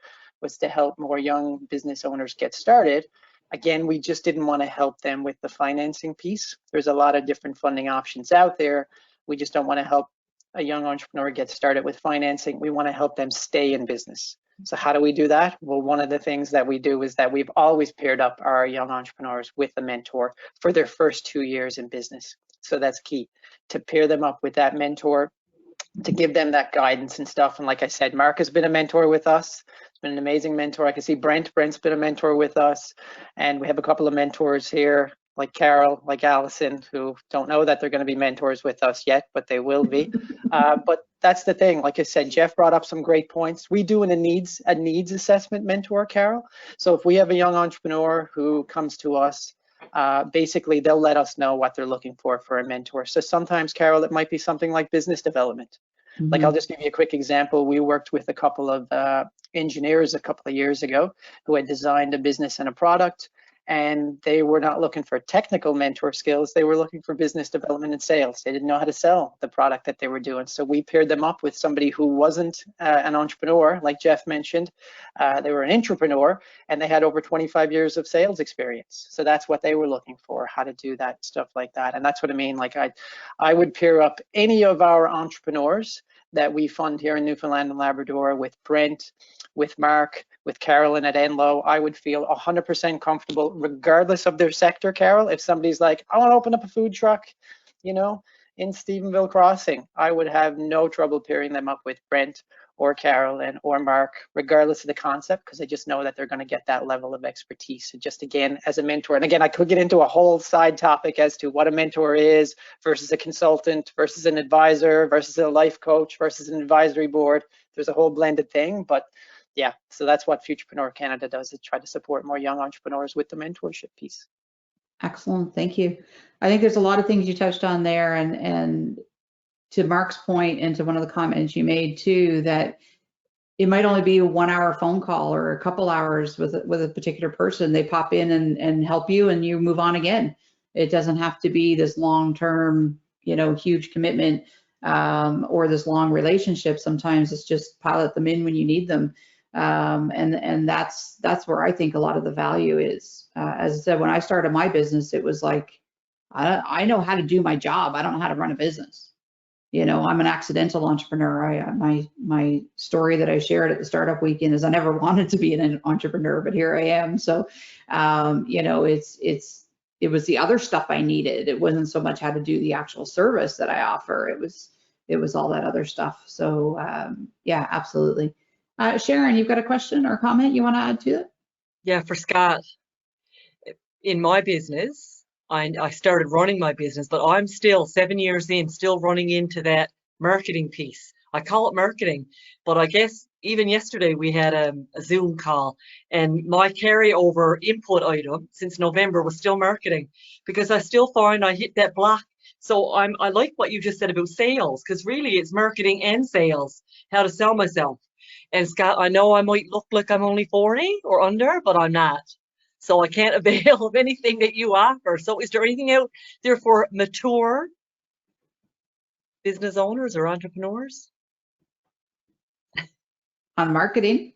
was to help more young business owners get started. Again, we just didn't want to help them with the financing piece. There's a lot of different funding options out there. We just don't want to help a young entrepreneur get started with financing. We want to help them stay in business. So how do we do that? Well, one of the things that we do is that we've always paired up our young entrepreneurs with a mentor for their first 2 years in business. So that's key, to pair them up with that mentor, to give them that guidance and stuff. And like I said, Mark has been a mentor with us. He's been an amazing mentor. I can see Brent's been a mentor with us. And we have a couple of mentors here, like Carol, like Allison, who don't know that they're going to be mentors with us yet, but they will be. But that's the thing. Like I said, Jeff brought up some great points. We do a needs assessment mentor, Carol. So if we have a young entrepreneur who comes to us, basically they'll let us know what they're looking for a mentor. So sometimes, Carol, it might be something like business development. Like, I'll just give you a quick example. We worked with a couple of engineers a couple of years ago who had designed a business and a product, and they were not looking for technical mentor skills. They were looking for business development and sales. They didn't know how to sell the product that they were doing. So we paired them up with somebody who wasn't an entrepreneur, like Jeff mentioned. They were an intrapreneur, and they had over 25 years of sales experience. So that's what they were looking for, how to do that, stuff like that. And that's what I mean. Like, I would pair up any of our entrepreneurs that we fund here in Newfoundland and Labrador with Brent, with Mark, with Carolyn at Enlow. I would feel 100% comfortable, regardless of their sector, Carol. If somebody's like, I want to open up a food truck, you know, in Stephenville Crossing, I would have no trouble pairing them up with Brent or Carolyn or Mark, regardless of the concept, because I just know that they're going to get that level of expertise. And just, again, as a mentor, and again, I could get into a whole side topic as to what a mentor is versus a consultant versus an advisor versus a life coach versus an advisory board. There's a whole blended thing, but yeah, so that's what Futurepreneur Canada does, is try to support more young entrepreneurs with the mentorship piece. Excellent, thank you. I think there's a lot of things you touched on there, and to Mark's point and to one of the comments you made too, that it might only be a 1 hour phone call or a couple hours with a particular person. They pop in and help you, and you move on again. It doesn't have to be this long-term, you know, huge commitment or this long relationship. Sometimes it's just pilot them in when you need them. And that's where I think a lot of the value is. As I said, when I started my business, it was like, I know how to do my job. I don't know how to run a business. You know, I'm an accidental entrepreneur. My story that I shared at the startup weekend is I never wanted to be an entrepreneur, but here I am. So, you know, it was the other stuff I needed. It wasn't so much how to do the actual service that I offer. It was all that other stuff. So, yeah, absolutely. Sharon, you've got a question or comment you want to add to it? Yeah, for Scott, in my business, I started running my business, but I'm still 7 years in, still running into that marketing piece. I call it marketing, but I guess even yesterday we had a Zoom call, and my carryover input item since November was still marketing, because I still find I hit that block. So I like what you just said about sales, because really it's marketing and sales, how to sell myself. And Scott, I know I might look like I'm only 40 or under, but I'm not. So I can't avail of anything that you offer. So is there anything out there for mature business owners or entrepreneurs? On marketing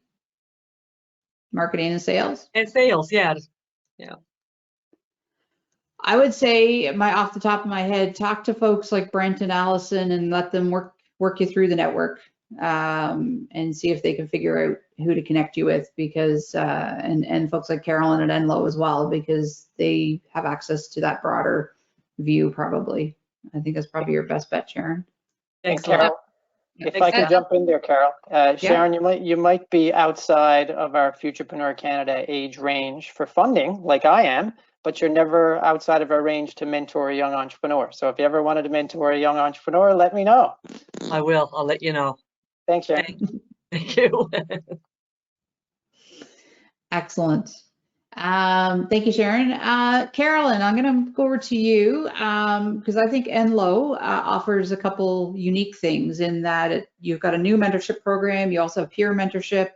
and sales? And sales, yeah. Yeah. I would say, off the top of my head, talk to folks like Brent and Allison and let them work you through the network, and see if they can figure out who to connect you with, because and folks like Carolyn and Enlow as well, because they have access to that broader view probably. I think that's probably your best bet, Sharon. Thanks, Carol. If I could jump in there, Carol. Sharon, you might be outside of our Futurepreneur Canada age range for funding, like I am, but you're never outside of our range to mentor a young entrepreneur. So if you ever wanted to mentor a young entrepreneur, let me know. I will. I'll let you know. Thanks, Sharon. Thank you. Excellent. Thank you, Sharon. Carolyn, I'm going to go over to you because I think Enlow offers a couple unique things in that you've got a new mentorship program. You also have peer mentorship.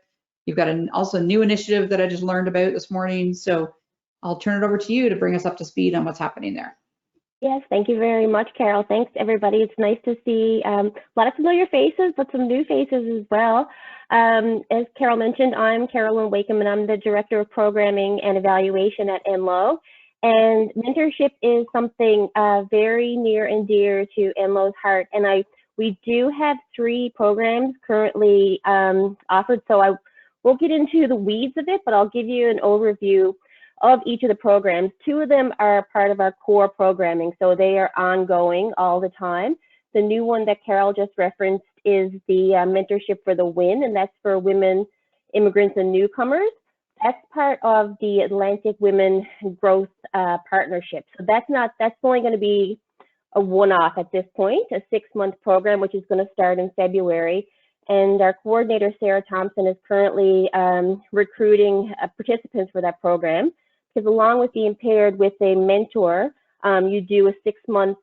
You've got also a new initiative that I just learned about this morning. So I'll turn it over to you to bring us up to speed on what's happening there. Yes, thank you very much, Carol. Thanks, everybody. It's nice to see a lot of familiar faces, but some new faces as well. As Carol mentioned, I'm Carolyn Wakeham, and I'm the Director of Programming and Evaluation at Enloe. And mentorship is something very near and dear to Enloe's heart. And we do have 3 programs currently offered, so I won't get into the weeds of it, but I'll give you an overview of each of the programs. 2 of them are part of our core programming, so they are ongoing all the time. The new one that Carol just referenced is the Mentorship for the Win, and that's for women, immigrants, and newcomers. That's part of the Atlantic Women Growth Partnership. So that's only going to be a one-off at this point, a 6-month program, which is going to start in February. And our coordinator, Sarah Thompson, is currently recruiting participants for that program. Because along with being paired with a mentor, you do a 6-month,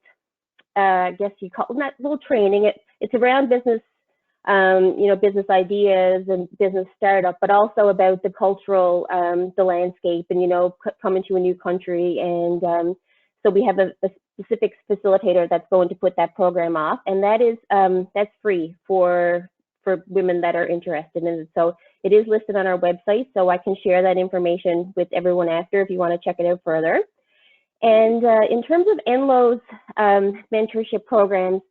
I guess you call it, not little training. It's around business, business ideas and business startup, but also about the cultural, the landscape, and coming to a new country. And so we have a specific facilitator that's going to put that program off, and that's free for women that are interested in it. So it is listed on our website, so I can share that information with everyone after if you want to check it out further. And in terms of Enloe's mentorship programs,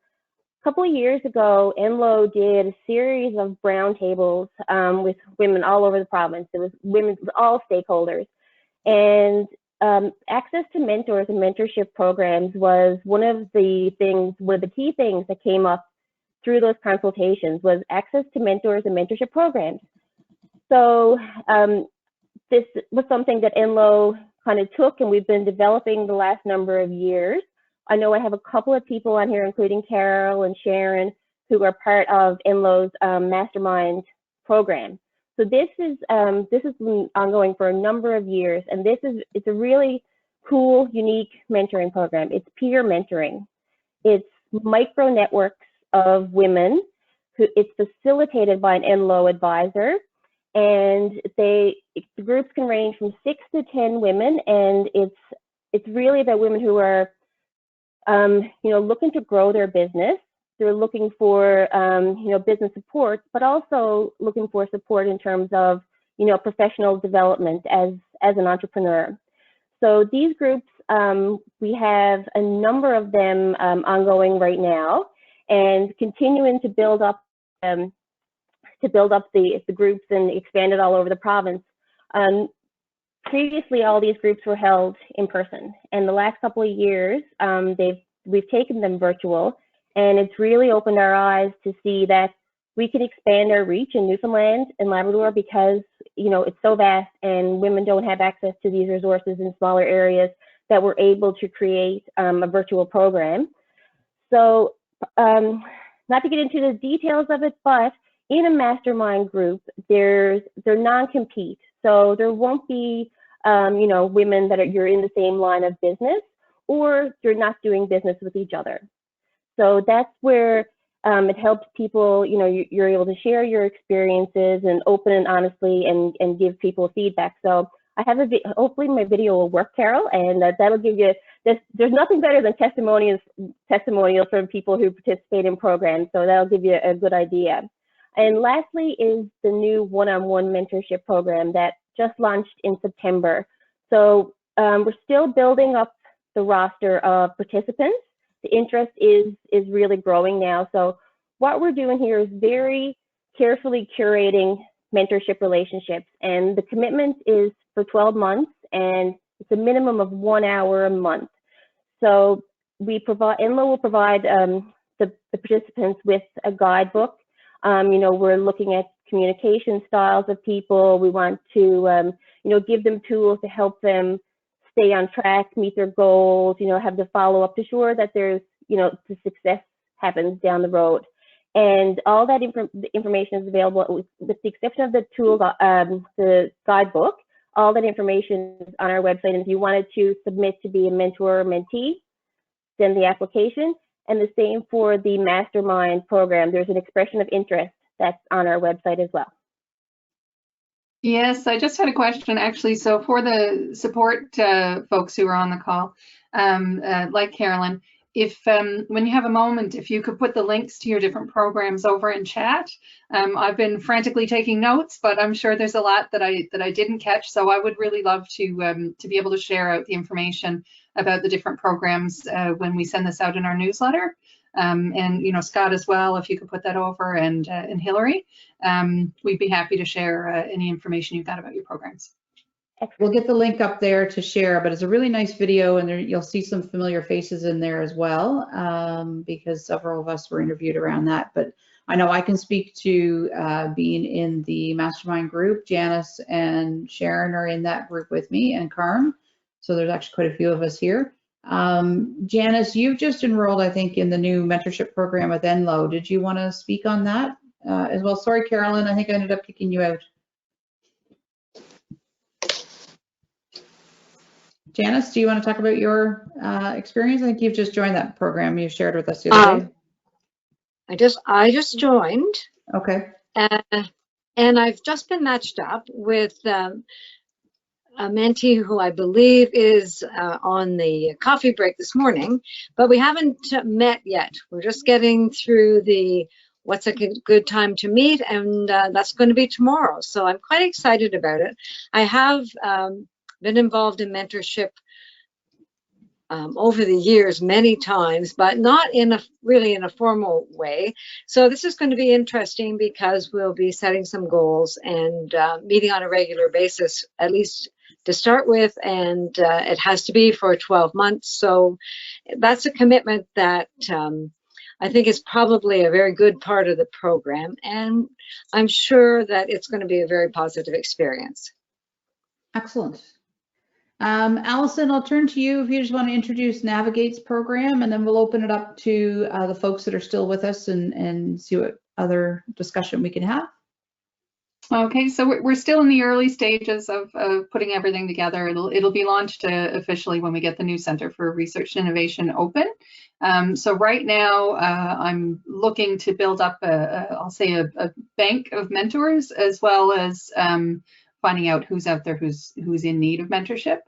a couple of years ago, Enloe did a series of roundtables with women all over the province. It was women, all stakeholders. And access to mentors and mentorship programs was one of the key things that came up through those consultations, was access to mentors and mentorship programs. So this was something that Enloe kind of took, and we've been developing the last number of years. I know I have a couple of people on here, including Carol and Sharon, who are part of Enloe's Mastermind program. So this has been ongoing for a number of years, and it's a really cool, unique mentoring program. It's peer mentoring. It's micro networks of women. It's facilitated by an Enloe advisor, and the groups can range from 6 to 10 women, and it's really about women who are looking to grow their business. They're looking for business support, but also looking for support in terms of professional development as an entrepreneur. So these groups, we have a number of them ongoing right now, and continuing to build up the groups and expand it all over the province. Previously, all these groups were held in person, and the last couple of years, we've taken them virtual, and it's really opened our eyes to see that we can expand our reach in Newfoundland and Labrador, because it's so vast and women don't have access to these resources in smaller areas, that we're able to create a virtual program. So not to get into the details of it, but in a mastermind group, they're non-compete. So there won't be women that you're in the same line of business, or you're not doing business with each other. So that's where it helps people, you're able to share your experiences and open and honestly and give people feedback. So I have hopefully my video will work, Carol, and that'll give you there's nothing better than testimonials from people who participate in programs. So that'll give you a good idea. And lastly is the new one-on-one mentorship program that just launched in September. So we're still building up the roster of participants. The interest is really growing now. So what we're doing here is very carefully curating mentorship relationships, and the commitment is for 12 months, and it's a minimum of 1 hour a month. So Enloe will provide the participants with a guidebook. We're looking at communication styles of people. We want to, give them tools to help them stay on track, meet their goals, have the follow-up to ensure that there's, the success happens down the road. And all that information is available, with the exception of the tool, the guidebook. All that information is on our website. And if you wanted to submit to be a mentor or mentee, send the application. And the same for the mastermind program. There's an expression of interest that's on our website as well. Yes, I just had a question actually. So for the support folks who are on the call, like Carolyn, if when you have a moment, if you could put the links to your different programs over in chat. I've been frantically taking notes, but I'm sure there's a lot that I didn't catch. So I would really love to be able to share out the information about the different programs when we send this out in our newsletter. And you know, Scott as well, if you could put that over, and Hillary, we'd be happy to share any information you've got about your programs. We'll get the link up there to share, but it's a really nice video, and there, you'll see some familiar faces in there as well, because several of us were interviewed around that. But I know I can speak to being in the mastermind group. Janice and Sharon are in that group with me, and Carm. So there's actually quite a few of us here. Janice, you've just enrolled, I think, in the new mentorship program with Enlo. Did you want to speak on that as well? Sorry, Carolyn, I think I ended up kicking you out. Janice, do you want to talk about your experience? I think you've just joined that program you shared with us the other day. I just joined. Okay. And I've just been matched up with a mentee who I believe is on the coffee break this morning, but we haven't met yet. We're just getting through the what's a good time to meet, and that's going to be tomorrow. So I'm quite excited about it. I have been involved in mentorship over the years many times, but not really in a formal way. So this is going to be interesting because we'll be setting some goals and meeting on a regular basis, at least to start with, and it has to be for 12 months. So that's a commitment that I think is probably a very good part of the program, and I'm sure that it's going to be a very positive experience. Excellent. Allison, I'll turn to you if you just want to introduce Navigate's program, and then we'll open it up to the folks that are still with us and see what other discussion we can have. Okay, so we're still in the early stages of putting everything together. It'll be launched officially when we get the new Center for Research and Innovation open. So right now, I'm looking to build up I'll say a bank of mentors, as well as finding out who's out there who's in need of mentorship.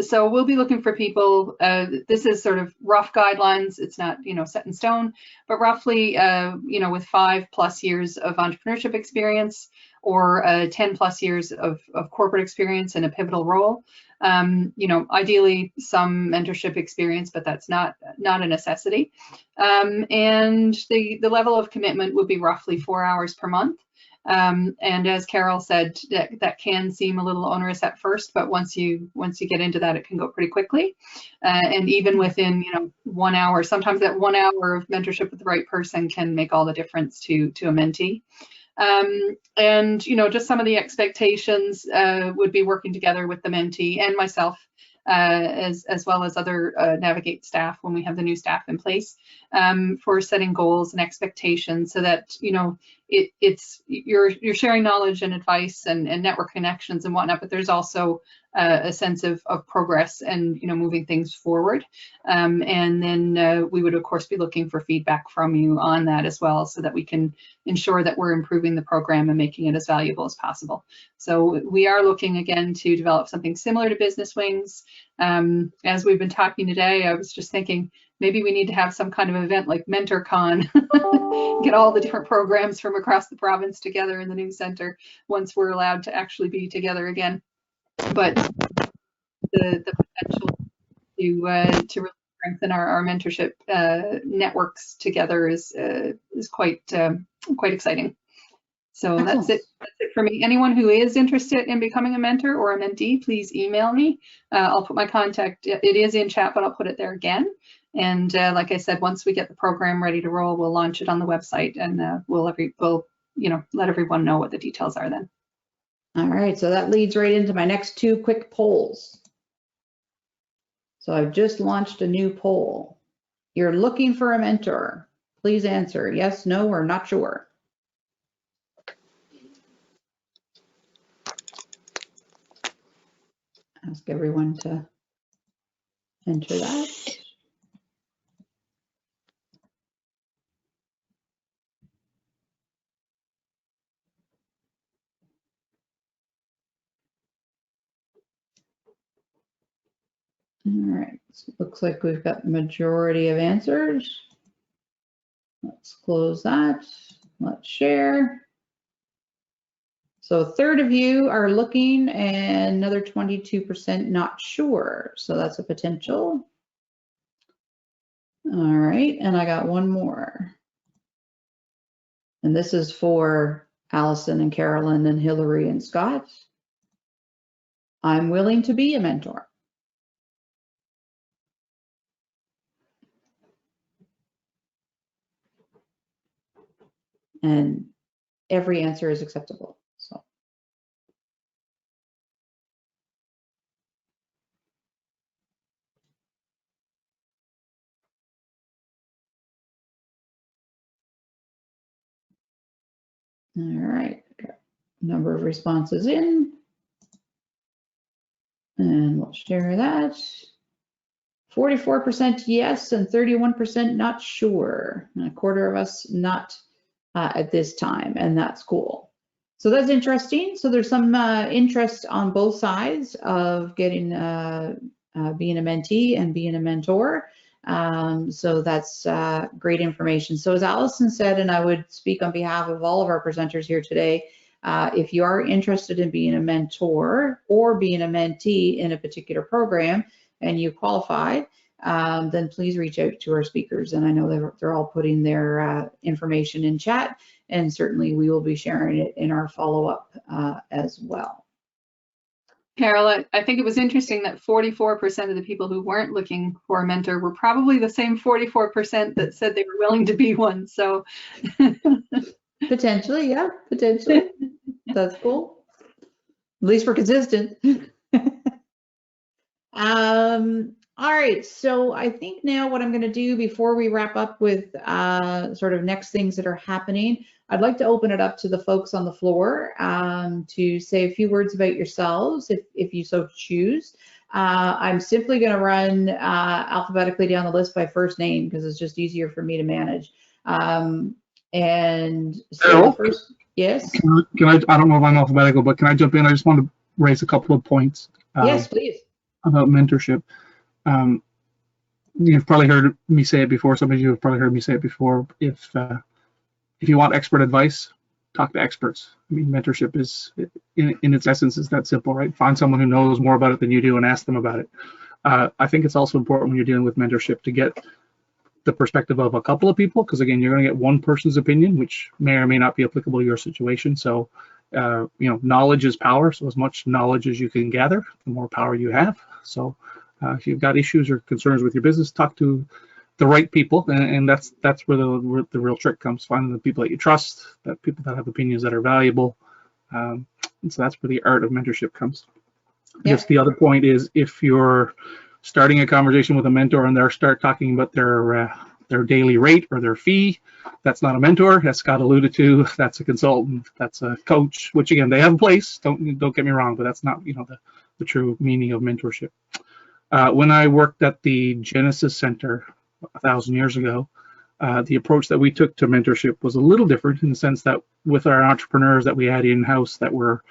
So we'll be looking for people. This is sort of rough guidelines. It's not, set in stone, but roughly, with 5+ years of entrepreneurship experience, or 10+ years of corporate experience in a pivotal role. Ideally some mentorship experience, but that's not a necessity. And the level of commitment would be roughly 4 hours per month. And as Carol said, that can seem a little onerous at first, but once you get into that, it can go pretty quickly. And even within 1 hour, sometimes that 1 hour of mentorship with the right person can make all the difference to a mentee. And just some of the expectations would be working together with the mentee and myself, as well as other Navigate staff when we have the new staff in place, for setting goals and expectations, so that you're sharing knowledge and advice and network connections and whatnot, but there's also a sense of progress and moving things forward. And then we would of course be looking for feedback from you on that as well, so that we can ensure that we're improving the program and making it as valuable as possible. So we are looking again to develop something similar to Business Wings. As we've been talking today, I was just thinking maybe we need to have some kind of event like MentorCon, get all the different programs from across the province together in the new center once we're allowed to actually be together again. But the potential to really strengthen our mentorship networks together is quite exciting. So that's it for me. Anyone who is interested in becoming a mentor or a mentee, please email me. I'll put my contact, it is in chat, but I'll put it there again. And like I said, once we get the program ready to roll, we'll launch it on the website, and we'll let everyone know what the details are then. All right, so that leads right into my next two quick polls. So I've just launched a new poll. You're looking for a mentor. Please answer yes, no, or not sure. Ask everyone to enter that. All right, so it looks like we've got the majority of answers. Let's close that. Let's share. So a third of you are looking and another 22% not sure. So that's a potential. All right, and I got one more. And this is for Allison and Carolyn and Hillary and Scott. I'm willing to be a mentor. And every answer is acceptable. So. All right, got a number of responses in. And we'll share that. 44% yes and 31% not sure. And a quarter of us not at this time, and that's cool. So that's interesting. So there's some interest on both sides of getting being a mentee and being a mentor. So that's great information. So as Allison said, and I would speak on behalf of all of our presenters here today, if you are interested in being a mentor or being a mentee in a particular program and you qualify, then please reach out to our speakers. And I know they're all putting their information in chat, and certainly we will be sharing it in our follow-up as well. Carol, I think it was interesting that 44% of the people who weren't looking for a mentor were probably the same 44% that said they were willing to be one. So potentially, yeah, potentially. That's cool. At least we're consistent. All right, so I think now what I'm going to do before we wrap up with sort of next things that are happening, I'd like to open it up to the folks on the floor to say a few words about yourselves, if you so choose. I'm simply going to run alphabetically down the list by first name because it's just easier for me to manage. And so first, yes. Can I don't know if I'm alphabetical, but can I jump in? I just want to raise a couple of points. Yes, please. About mentorship. You've probably heard me say it before. Some of you have probably heard me say it before. If you want expert advice, talk to experts. I mean, mentorship is, in its essence, is that simple, right? Find someone who knows more about it than you do and ask them about it. I think it's also important when you're dealing with mentorship to get the perspective of a couple of people, because again, you're going to get one person's opinion, which may or may not be applicable to your situation. So, knowledge is power. So as much knowledge as you can gather, the more power you have. So if you've got issues or concerns with your business, talk to the right people, and that's where the real trick comes. Finding the people that you trust, that people that have opinions that are valuable, and so that's where the art of mentorship comes. Yeah. Just the other point is, if you're starting a conversation with a mentor and they start talking about their daily rate or their fee, that's not a mentor. As Scott alluded to, that's a consultant, that's a coach, which again, they have a place, don't get me wrong, but that's not the true meaning of mentorship. When I worked at the Genesis Center 1,000 years ago, the approach that we took to mentorship was a little different, in the sense that with our entrepreneurs that we had in-house that were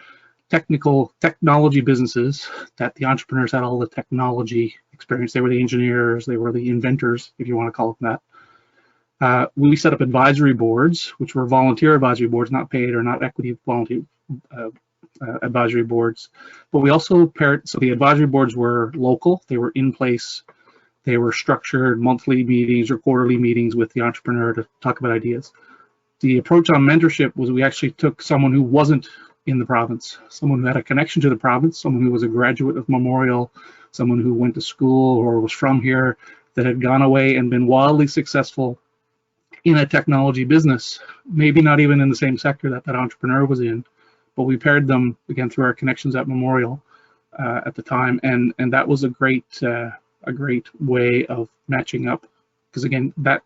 technology businesses, that the entrepreneurs had all the technology experience. They were the engineers, they were the inventors, if you want to call them that. We set up advisory boards, which were volunteer advisory boards, not paid or not equity volunteer advisory boards. But we also paired, so the advisory boards were local, they were in place, they were structured monthly meetings or quarterly meetings with the entrepreneur to talk about ideas. The approach on mentorship was we actually took someone who wasn't in the province, someone who had a connection to the province, someone who was a graduate of Memorial, someone who went to school or was from here, that had gone away and been wildly successful in a technology business, maybe not even in the same sector that that entrepreneur was in, but we paired them again through our connections at Memorial at the time, and that was a great way of matching up, because again, that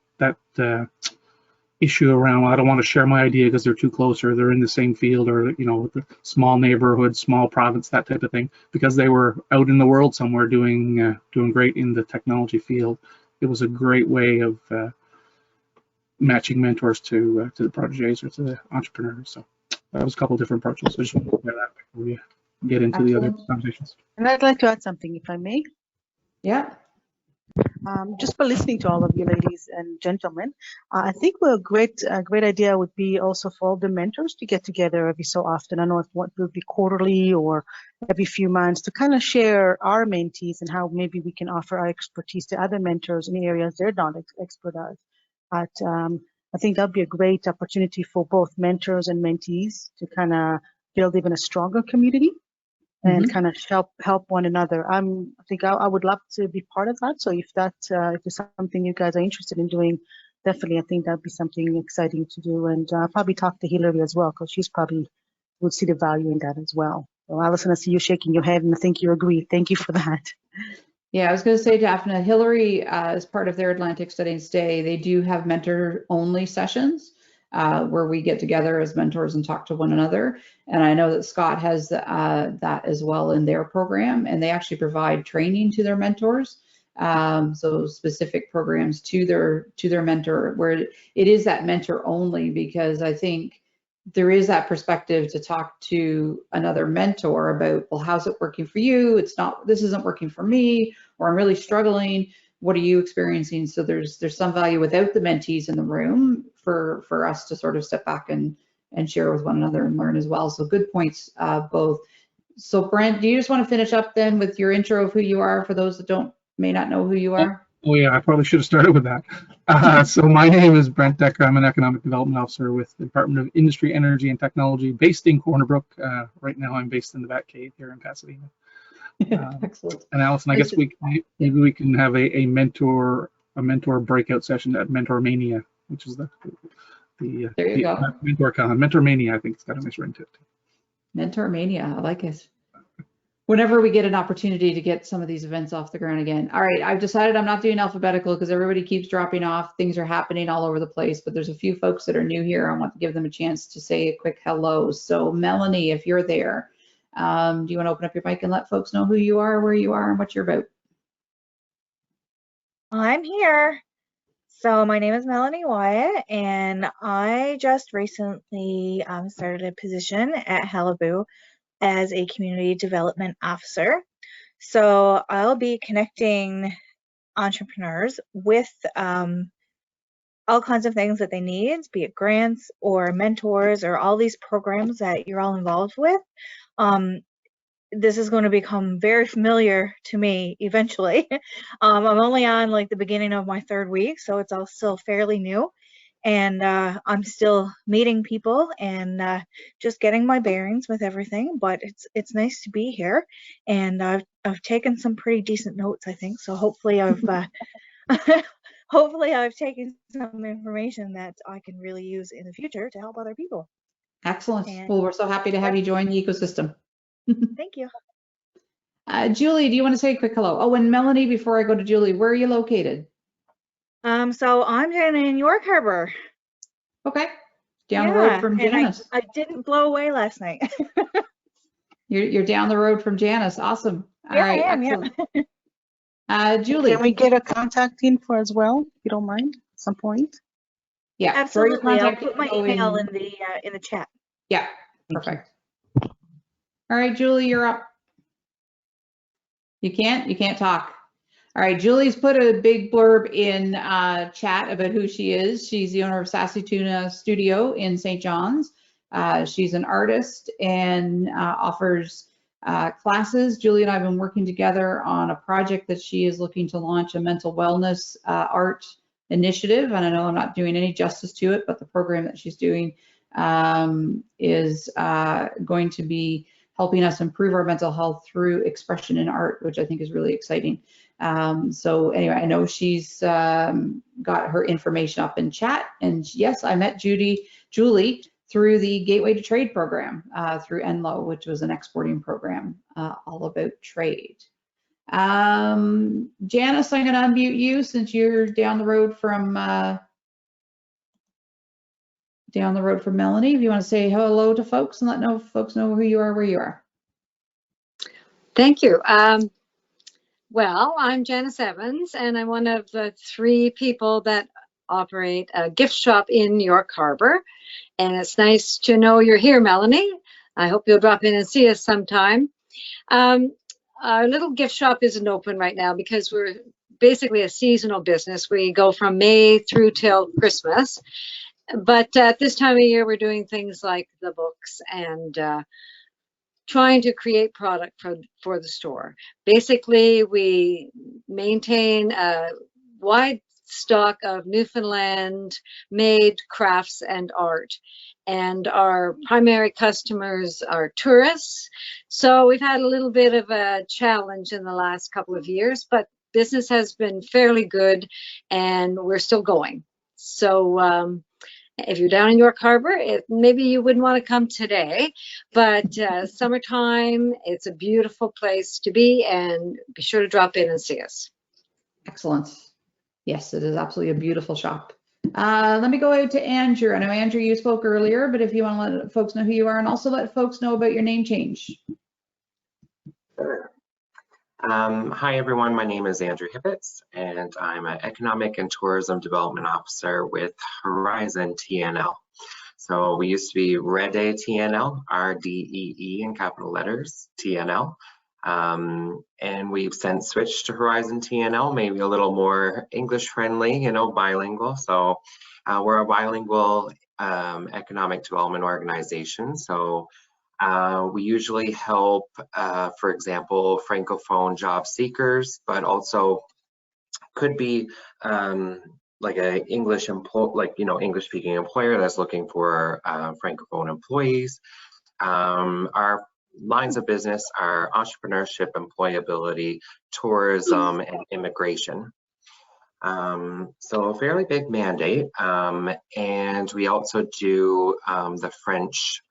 issue around, well, I don't want to share my idea because they're too close or they're in the same field, or the small neighborhood, small province, that type of thing, because they were out in the world somewhere doing great in the technology field. It was a great way of matching mentors to the proteges or to the entrepreneurs. So that was a couple of different approaches. So I just want to clear that before we get into the other conversations. And I'd like to add something, if I may. Yeah. Just by listening to all of you ladies and gentlemen, I think a great idea would be also for all the mentors to get together every so often. I don't know if it would be quarterly or every few months to kind of share our mentees and how maybe we can offer our expertise to other mentors in areas they're not expert at. I think that'd be a great opportunity for both mentors and mentees to kind of build even a stronger community and kind of help one another. I think I would love to be part of that. So if it's something you guys are interested in doing, definitely I think that'd be something exciting to do. And I'll probably talk to Hillary as well, because she's probably would see the value in that as well. So Alison, I see you shaking your head and I think you agree. Thank you for that. Yeah, I was going to say, Daphne, Hillary, as part of their Atlantic Study and Stay, they do have mentor-only sessions where we get together as mentors and talk to one another. And I know that Scott has that as well in their program, and they actually provide training to their mentors. So specific programs to their mentor, where it is that mentor only, because I think there is that perspective to talk to another mentor about, well, how's it working for you? This isn't working for me, or I'm really struggling. What are you experiencing? So there's some value without the mentees in the room for us to sort of step back and share with one another and learn as well. So good points, both. So Brent, do you just want to finish up then with your intro of who you are for those that may not know who you are? Oh yeah, I probably should have started with that. So my name is Brent Decker. I'm an Economic Development Officer with the Department of Industry, Energy, and Technology based in Corner Brook. Right now I'm based in the Batcave here in Pasadena. Excellent. And Alison, I guess maybe we can have a mentor breakout session at Mentor Mania, which is the there you go. Mentor Con. Mentor Mania, I think it's got a nice ring to it. Mentor Mania, I like it. Whenever we get an opportunity to get some of these events off the ground again. All right, I've decided I'm not doing alphabetical because everybody keeps dropping off. Things are happening all over the place, but there's a few folks that are new here. I want to give them a chance to say a quick hello. So Melanie, if you're there, do you want to open up your mic and let folks know who you are, where you are, and what you're about? I'm here. So my name is Melanie Wyatt, and I just recently started a position at Halibu as a community development officer. So I'll be connecting entrepreneurs with all kinds of things that they need, be it grants or mentors or all these programs that you're all involved with. This is going to become very familiar to me eventually. I'm only on like the beginning of my 3rd week, so it's all still fairly new. And I'm still meeting people and just getting my bearings with everything, but it's nice to be here. And I've taken some pretty decent notes, I think. So hopefully I've hopefully I've taken some information that I can really use in the future to help other people. Excellent. Well, we're so happy to have you join the ecosystem. Thank you. Julie, do you want to say a quick hello? Oh, and Melanie, before I go to Julie, where are you located? So I'm down in York Harbor. Okay. Down the road from Janice. I didn't blow away last night. You're down the road from Janice. Awesome. Yeah, all right, I am, excellent. Yeah. Julie. Can we get a contact info as well, if you don't mind, at some point? Yeah, absolutely. I'll put my email in the chat. Yeah, perfect. All right, Julie, you're up. You can't talk. All right, Julie's put a big blurb in chat about who she is. She's the owner of Sassy Tuna Studio in St. John's. She's an artist and offers classes. Julie and I have been working together on a project that she is looking to launch, a mental wellness art initiative. And I know I'm not doing any justice to it, but the program that she's doing is going to be helping us improve our mental health through expression in art, which I think is really exciting. So anyway, I know she's got her information up in chat. And yes, I met Julie through the Gateway to Trade program through NLO, which was an exporting program all about trade. Janice, I'm going to unmute you since you're down the road from Melanie. If you want to say hello to folks and let folks know who you are, where you are. Thank you. Well, I'm Janice Evans, and I'm one of the 3 people that operate a gift shop in York Harbor. And it's nice to know you're here, Melanie. I hope you'll drop in and see us sometime. our little gift shop isn't open right now because we're basically a seasonal business. We go from May through till Christmas. But at this time of year, we're doing things like the books and trying to create product for the store. Basically, we maintain a wide stock of Newfoundland-made crafts and art. And our primary customers are tourists. So we've had a little bit of a challenge in the last couple of years, but business has been fairly good and we're still going. So if you're down in York Harbor, maybe you wouldn't want to come today, but summertime, it's a beautiful place to be, and be sure to drop in and see us. Excellent. Yes, it is absolutely a beautiful shop. Let me go out to Andrew. I know, Andrew, you spoke earlier, but if you want to let folks know who you are and also let folks know about your name change. Sure. Hi, everyone. My name is Andrew Hibbitz, and I'm an Economic and Tourism Development Officer with Horizon TNL. So we used to be Rede TNL, RDEE in capital letters, TNL. And we've since switched to Horizon TNL, maybe a little more English friendly, you know, bilingual. So we're a bilingual economic development organization. So we usually help, for example, Francophone job seekers, but also could be like a English English-speaking employer that's looking for Francophone employees. Our lines of business are entrepreneurship, employability, tourism, and immigration. So a fairly big mandate, and we also do the French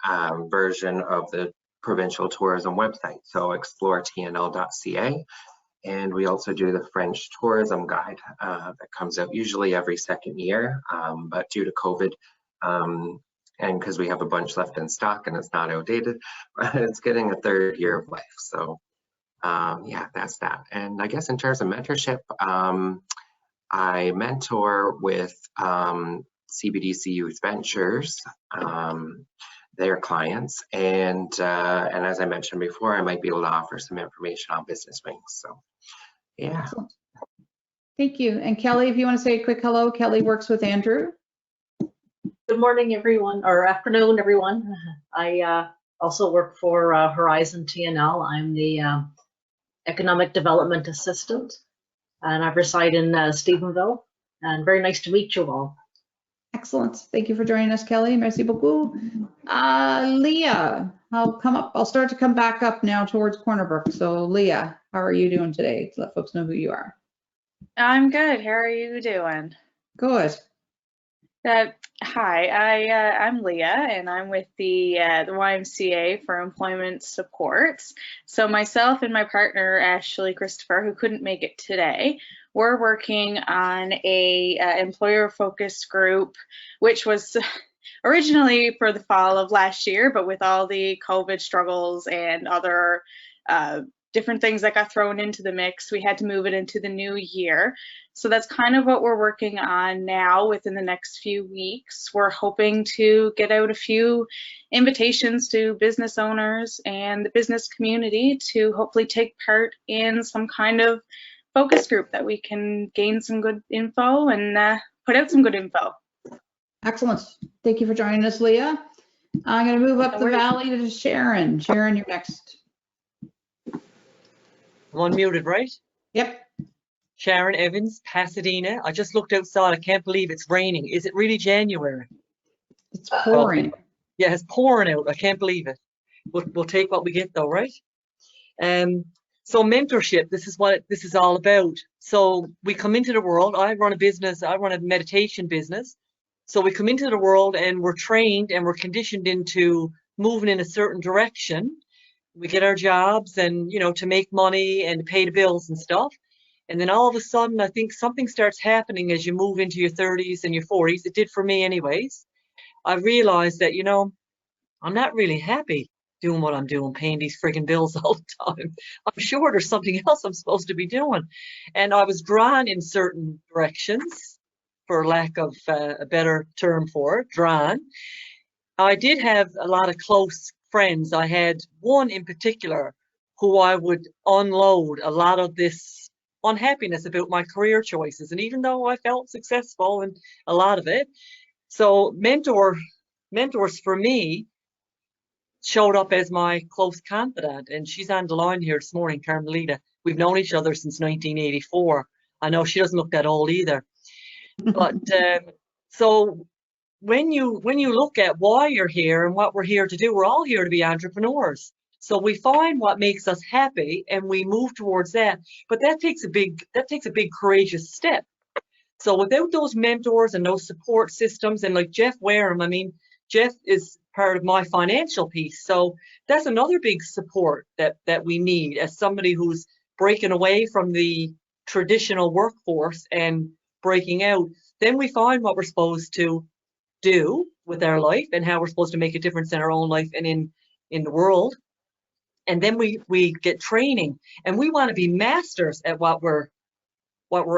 version of the provincial tourism website, so exploretnl.ca, and we also do the French tourism guide that comes out usually every second year, but due to COVID, and because we have a bunch left in stock and it's not outdated, it's getting a third year of life. So yeah, that's that. And I guess in terms of mentorship, I mentor with CBDC Youth Ventures, their clients, and as I mentioned before, I might be able to offer some information on business wings. So yeah. Excellent. Thank you. And Kelly, if you want to say a quick hello, Kelly works with Andrew. Good morning, everyone, or afternoon, everyone. I also work for Horizon TNL. I'm the Economic Development Assistant, and I reside in Stephenville, and very nice to meet you all. Excellent. Thank you for joining us, Kelly. Merci beaucoup. Leah, I'll start to come back up now towards Corner Brook. So Leah, how are you doing today? To let folks know who you are. I'm good. How are you doing? Good. Hi, I'm Leah, and I'm with the YMCA for Employment Supports. So myself and my partner, Ashley Christopher, who couldn't make it today, we're working on a employer-focused group, which was originally for the fall of last year, but with all the COVID struggles and other different things that got thrown into the mix, we had to move it into the new year. So that's kind of what we're working on now within the next few weeks. We're hoping to get out a few invitations to business owners and the business community to hopefully take part in some kind of focus group that we can gain some good info and put out some good info. Excellent. Thank you for joining us, Leah. I'm going to move up the valley to Sharon. Sharon, you're next. I'm unmuted, right? Yep. Sharon Evans, Pasadena. I just looked outside. I can't believe it's raining. Is it really January? It's pouring. Yeah, it's pouring out. I can't believe it. We'll take what we get though, right? So mentorship, this is what this is all about. So we come into the world. I run a business. I run a meditation business. So we come into the world and we're trained and we're conditioned into moving in a certain direction. We get our jobs and, you know, to make money and pay the bills and stuff. And then all of a sudden, I think something starts happening as you move into your 30s and your 40s. It did for me anyways. I realized that, you know, I'm not really happy doing what I'm doing, paying these friggin' bills all the time. I'm sure there's something else I'm supposed to be doing. And I was drawn in certain directions, for lack of a better term for it, drawn. I did have a lot of close friends. I had one in particular who I would unload a lot of this unhappiness about my career choices. And even though I felt successful in a lot of it, so mentors for me showed up as my close confidant. And she's on the line here this morning, Carmelita. We've known each other since 1984. I know she doesn't look that old either. But so when you look at why you're here and what we're here to do, we're all here to be entrepreneurs. So we find what makes us happy and we move towards that. But that takes a big courageous step. So without those mentors and those support systems, and like Jeff Wareham, I mean, Jeff is part of my financial piece. So that's another big support that we need as somebody who's breaking away from the traditional workforce and breaking out. Then we find what we're supposed to do with our life and how we're supposed to make a difference in our own life and in the world. And then we get training, and we want to be masters at what we're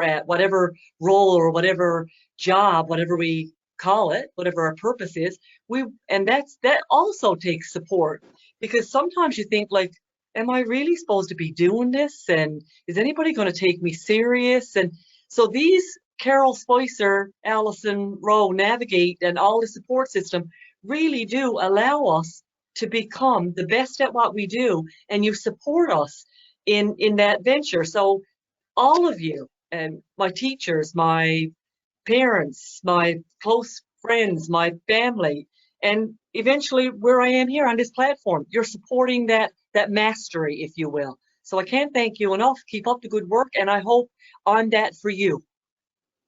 at, whatever role or whatever job, whatever we call it, whatever our purpose is. That also takes support, because sometimes you think like, am I really supposed to be doing this? And is anybody going to take me serious? And so these Carol Spicer, Alison Rowe, Navigate, and all the support system really do allow us to become the best at what we do, and you support us in that venture. So all of you, and my teachers, my parents, my close friends, my family, and eventually where I am here on this platform, you're supporting that mastery, if you will. So I can't thank you enough. Keep up the good work, and I hope I'm that for you.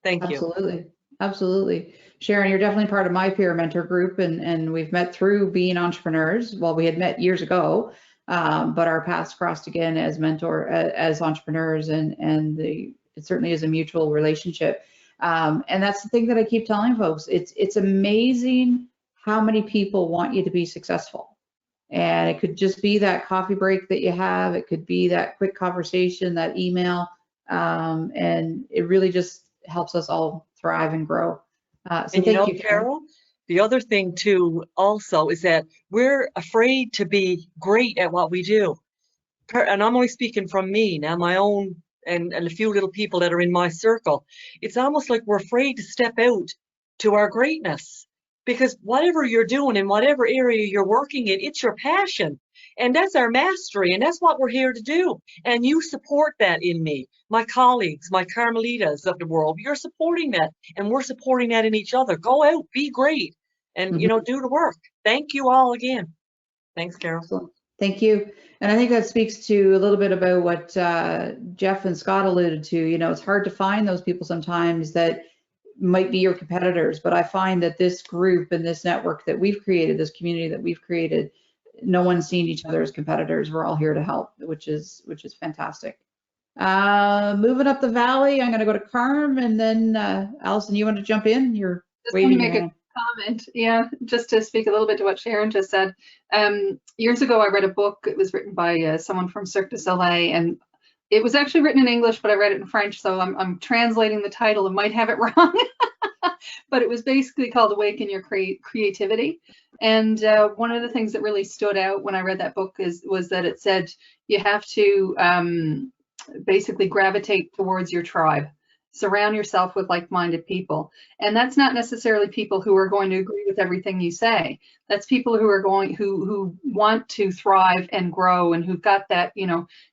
Thank you. Absolutely. Absolutely. Sharon, you're definitely part of my peer mentor group, and we've met through being entrepreneurs. Well, we had met years ago, but our paths crossed again as as entrepreneurs, and it certainly is a mutual relationship. And that's the thing that I keep telling folks. It's amazing how many people want you to be successful. And it could just be that coffee break that you have. It could be that quick conversation, that email, and it really just helps us all thrive and grow. So and thank you, Carol, the other thing too also is that we're afraid to be great at what we do. And I'm only speaking from me now, my own and a few little people that are in my circle. It's almost like we're afraid to step out to our greatness, because whatever you're doing in whatever area you're working in, it's your passion. And that's our mastery, and that's what we're here to do. And you support that in me, my colleagues, my Carmelitas of the world. You're supporting that, and we're supporting that in each other. Go out, be great, and do the work. Thank you all again. Thanks, Carol. Excellent. Thank you. And I think that speaks to a little bit about what Jeff and Scott alluded to. You know, it's hard to find those people sometimes that might be your competitors, but I find that this group and this network that we've created, this community that we've created, no one's seen each other as competitors. We're all here to help, which is fantastic. Moving up the valley, I'm going to go to Carm, and then Allison, you want to jump in? You're just waving want to make a comment, yeah, just to speak a little bit to what Sharon just said. Years ago, I read a book. It was written by someone from Cirque du Soleil, and it was actually written in English, but I read it in French, so I'm translating the title and might have it wrong. But it was basically called Awaken Your Creativity. And one of the things that really stood out when I read that book was that it said you have to basically gravitate towards your tribe. Surround yourself with like-minded people. And that's not necessarily people who are going to agree with everything you say. That's people who are who want to thrive and grow, and who've got that,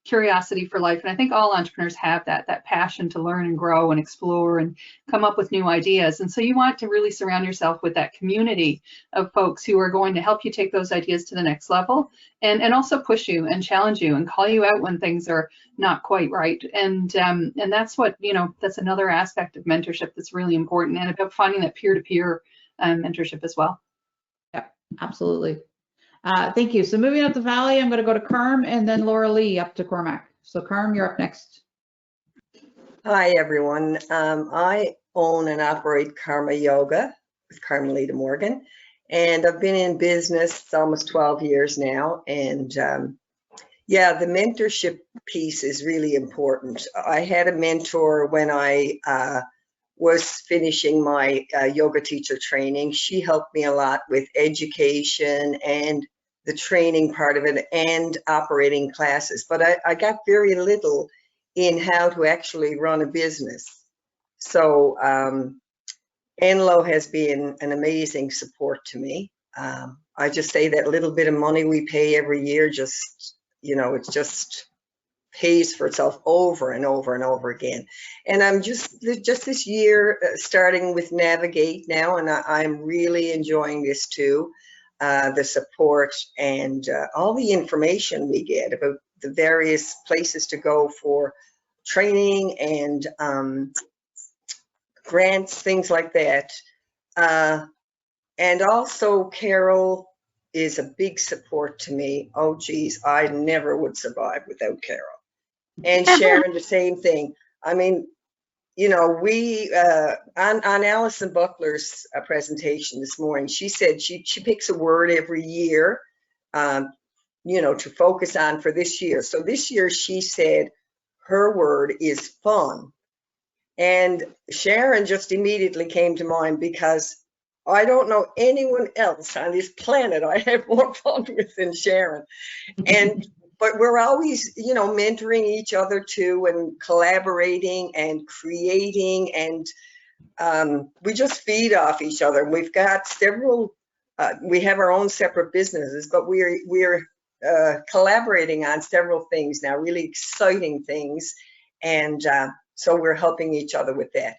curiosity for life. And I think all entrepreneurs have that passion to learn and grow and explore and come up with new ideas. And so you want to really surround yourself with that community of folks who are going to help you take those ideas to the next level, and also push you and challenge you and call you out when things are not quite right. And that's what, that's another aspect of mentorship that's really important, and about finding that peer-to-peer mentorship as well. Yeah, absolutely. Thank you. So moving up the valley, I'm going to go to Carm, and then Laura Lee up to Cormac. So Carm, you're up next. Hi, everyone. I own and operate Karma Yoga with Carmelita Morgan, and I've been in business almost 12 years now. And yeah, the mentorship piece is really important. I had a mentor when I was finishing my yoga teacher training. She helped me a lot with education and the training part of it and operating classes, but I got very little in how to actually run a business. So Enlo has been an amazing support to me. I just say that little bit of money we pay every year, just, you know, it just pays for itself over and over and over again. And I'm just this year starting with Navigate now, and I'm really enjoying this too. The support and all the information we get about the various places to go for training and grants, things like that. And also Carol is a big support to me. Oh geez, I never would survive without Carol. And Sharon, the same thing. I mean, you know, we on Alison Butler's presentation this morning, she said she picks a word every year, you know, to focus on for this year. So this year she said her word is fun. And Sharon just immediately came to mind because I don't know anyone else on this planet I have more fun with than Sharon. But we're always, you know, mentoring each other too, and collaborating and creating, and we just feed off each other. We've got several, we have our own separate businesses, but we're collaborating on several things now, really exciting things. And so we're helping each other with that.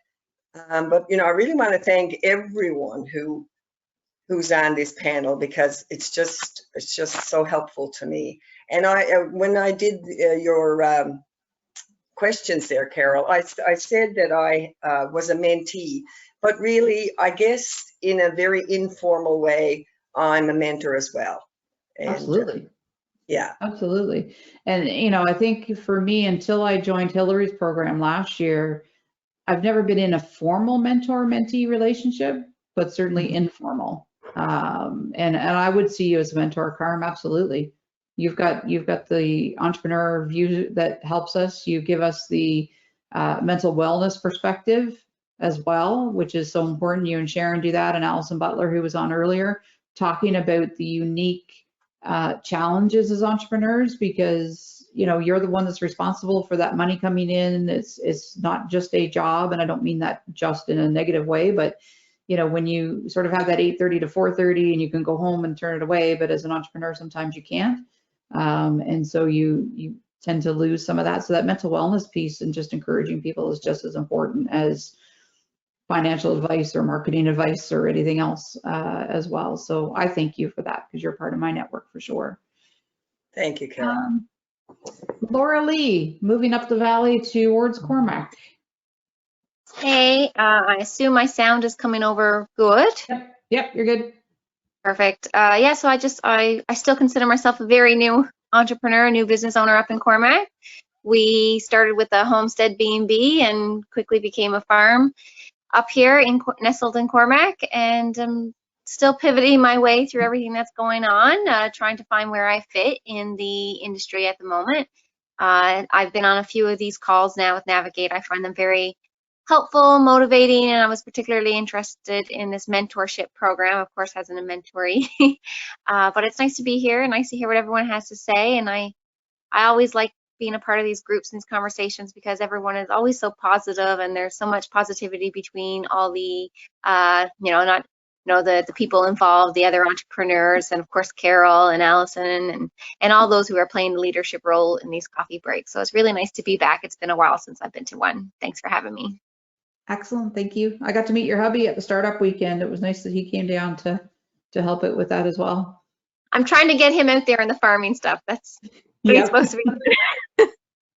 But, you know, I really want to thank everyone who's on this panel, because it's just so helpful to me. And when I did your questions there, Carol, I said that I was a mentee, but really, I guess in a very informal way, I'm a mentor as well. And, Absolutely. Yeah. Absolutely. And, you know, I think for me, until I joined Hillary's program last year, I've never been in a formal mentor-mentee relationship, but certainly informal. And I would see you as a mentor, Carm, absolutely. You've got the entrepreneur view that helps us. You give us the mental wellness perspective as well, which is so important. You and Sharon do that, and Alison Butler, who was on earlier, talking about the unique challenges as entrepreneurs, because, you know, you're the one that's responsible for that money coming in. It's not just a job, and I don't mean that just in a negative way, but you know, when you sort of have that 8:30 to 4:30 and you can go home and turn it away, but as an entrepreneur, sometimes you can't. And so you tend to lose some of that. So that mental wellness piece and just encouraging people is just as important as financial advice or marketing advice or anything else as well. So I thank you for that, because you're part of my network for sure. Thank you, Carol. Laura Lee, moving up the valley towards Cormac. Hey, I assume my sound is coming over good. Yep, you're good. Perfect. Yeah, so I still consider myself a very new entrepreneur, a new business owner up in Cormac. We started with a homestead B&B and quickly became a farm up here nestled in Cormac, and I'm still pivoting my way through everything that's going on, trying to find where I fit in the industry at the moment. I've been on a few of these calls now with Navigate. I find them very helpful, motivating, and I was particularly interested in this mentorship program, of course, as an mentoree. But it's nice to be here and nice to hear what everyone has to say. And I always like being a part of these groups and these conversations, because everyone is always so positive, and there's so much positivity between all the, the people involved, the other entrepreneurs, and of course Carol and Allison and all those who are playing the leadership role in these coffee breaks. So it's really nice to be back. It's been a while since I've been to one. Thanks for having me. Excellent, thank you. I got to meet your hubby at the startup weekend. It was nice that he came down to help it with that as well. I'm trying to get him out there in the farming stuff. That's what he's supposed to be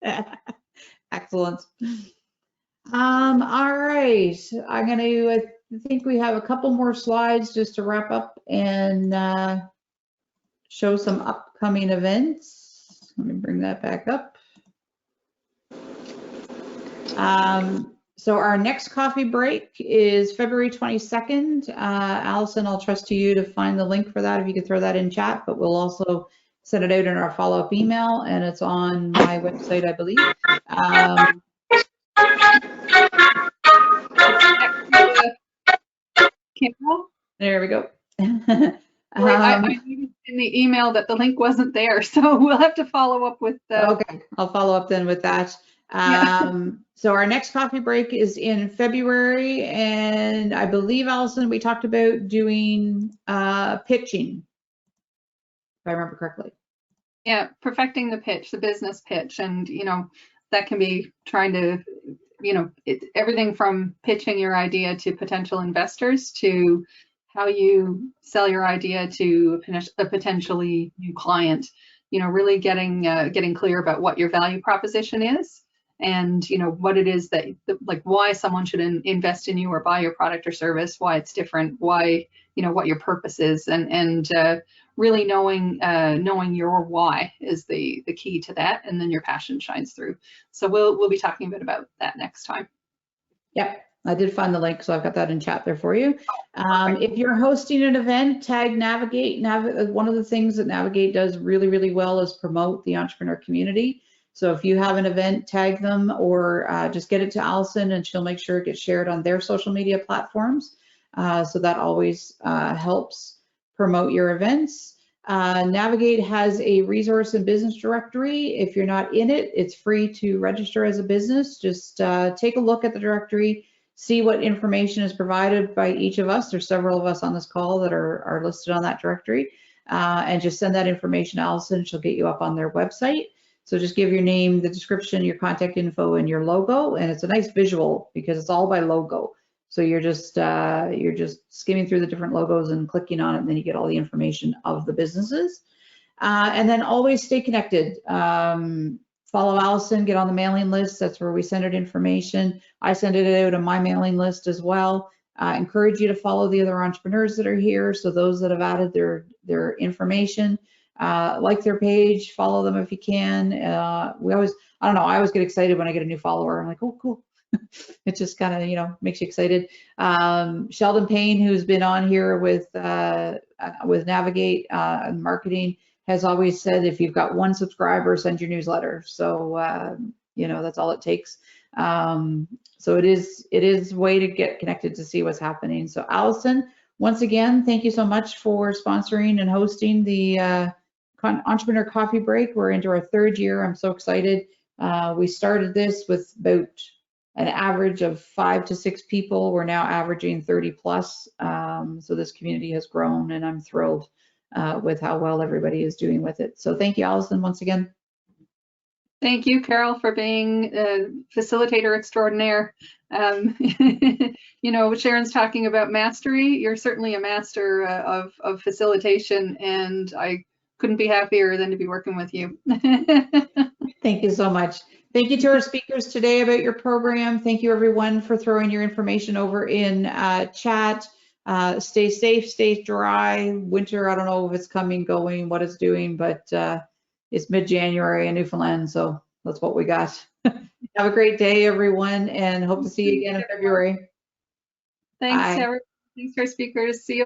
doing. Excellent. All right, I think we have a couple more slides just to wrap up and show some upcoming events. Let me bring that back up. So our next coffee break is February 22nd. Allison, I'll trust to you to find the link for that, if you could throw that in chat, but we'll also send it out in our follow-up email, and it's on my website, I believe. There we go. Right, I noticed in the email that the link wasn't there, so we'll have to follow up with Okay, I'll follow up then with that. So our next coffee break is in February, and I believe, Allison, we talked about doing pitching, if I remember correctly. Yeah, perfecting the pitch, the business pitch, and that can be trying to, everything from pitching your idea to potential investors to how you sell your idea to a potentially new client. Really getting clear about what your value proposition is, and what it is that, like, why someone should invest in you or buy your product or service, why it's different, why what your purpose is, and really knowing your why is the key to that, and then your passion shines through. So we'll be talking a bit about that next time. Yep, I did find the link, so I've got that in chat there for you. If you're hosting an event, tag Navigate. One of the things that Navigate does really, really well is promote the entrepreneur community. So if you have an event, tag them, or just get it to Allison and she'll make sure it gets shared on their social media platforms. So that always helps promote your events. Navigate has a resource and business directory. If you're not in it, it's free to register as a business. Just take a look at the directory, see what information is provided by each of us. There's several of us on this call that are listed on that directory, and just send that information to Allison. She'll get you up on their website. So just give your name, the description, your contact info, and your logo, and it's a nice visual because it's all by logo. So you're just skimming through the different logos and clicking on it, and then you get all the information of the businesses. And then always stay connected. Follow Allison, get on the mailing list. That's where we send out information. I send it out on my mailing list as well. Encourage you to follow the other entrepreneurs that are here. So those that have added their information, like their page, follow them if you can. I always get excited when I get a new follower. I'm like, oh, cool. It just kind of, makes you excited. Sheldon Payne, who's been on here with Navigate and marketing, has always said, if you've got one subscriber, send your newsletter. So, that's all it takes. So it is a way to get connected to see what's happening. So Allison, once again, thank you so much for sponsoring and hosting the Entrepreneur Coffee Break. We're into our 3rd year. I'm so excited. We started this with about an average of 5 to 6 people. We're now averaging 30 plus. So this community has grown, and I'm thrilled with how well everybody is doing with it. So thank you, Allison, once again. Thank you, Carol, for being a facilitator extraordinaire. Sharon's talking about mastery. You're certainly a master of facilitation, and I couldn't be happier than to be working with you. Thank you so much. Thank you to our speakers today about your program. Thank you, everyone, for throwing your information over in chat. Stay safe, stay dry. Winter, I don't know if it's coming, going, what it's doing, but it's mid-January in Newfoundland, so that's what we got. Have a great day, everyone, and hope to see you again in February. Thanks, Bye. everyone. Thanks for our speakers. See you.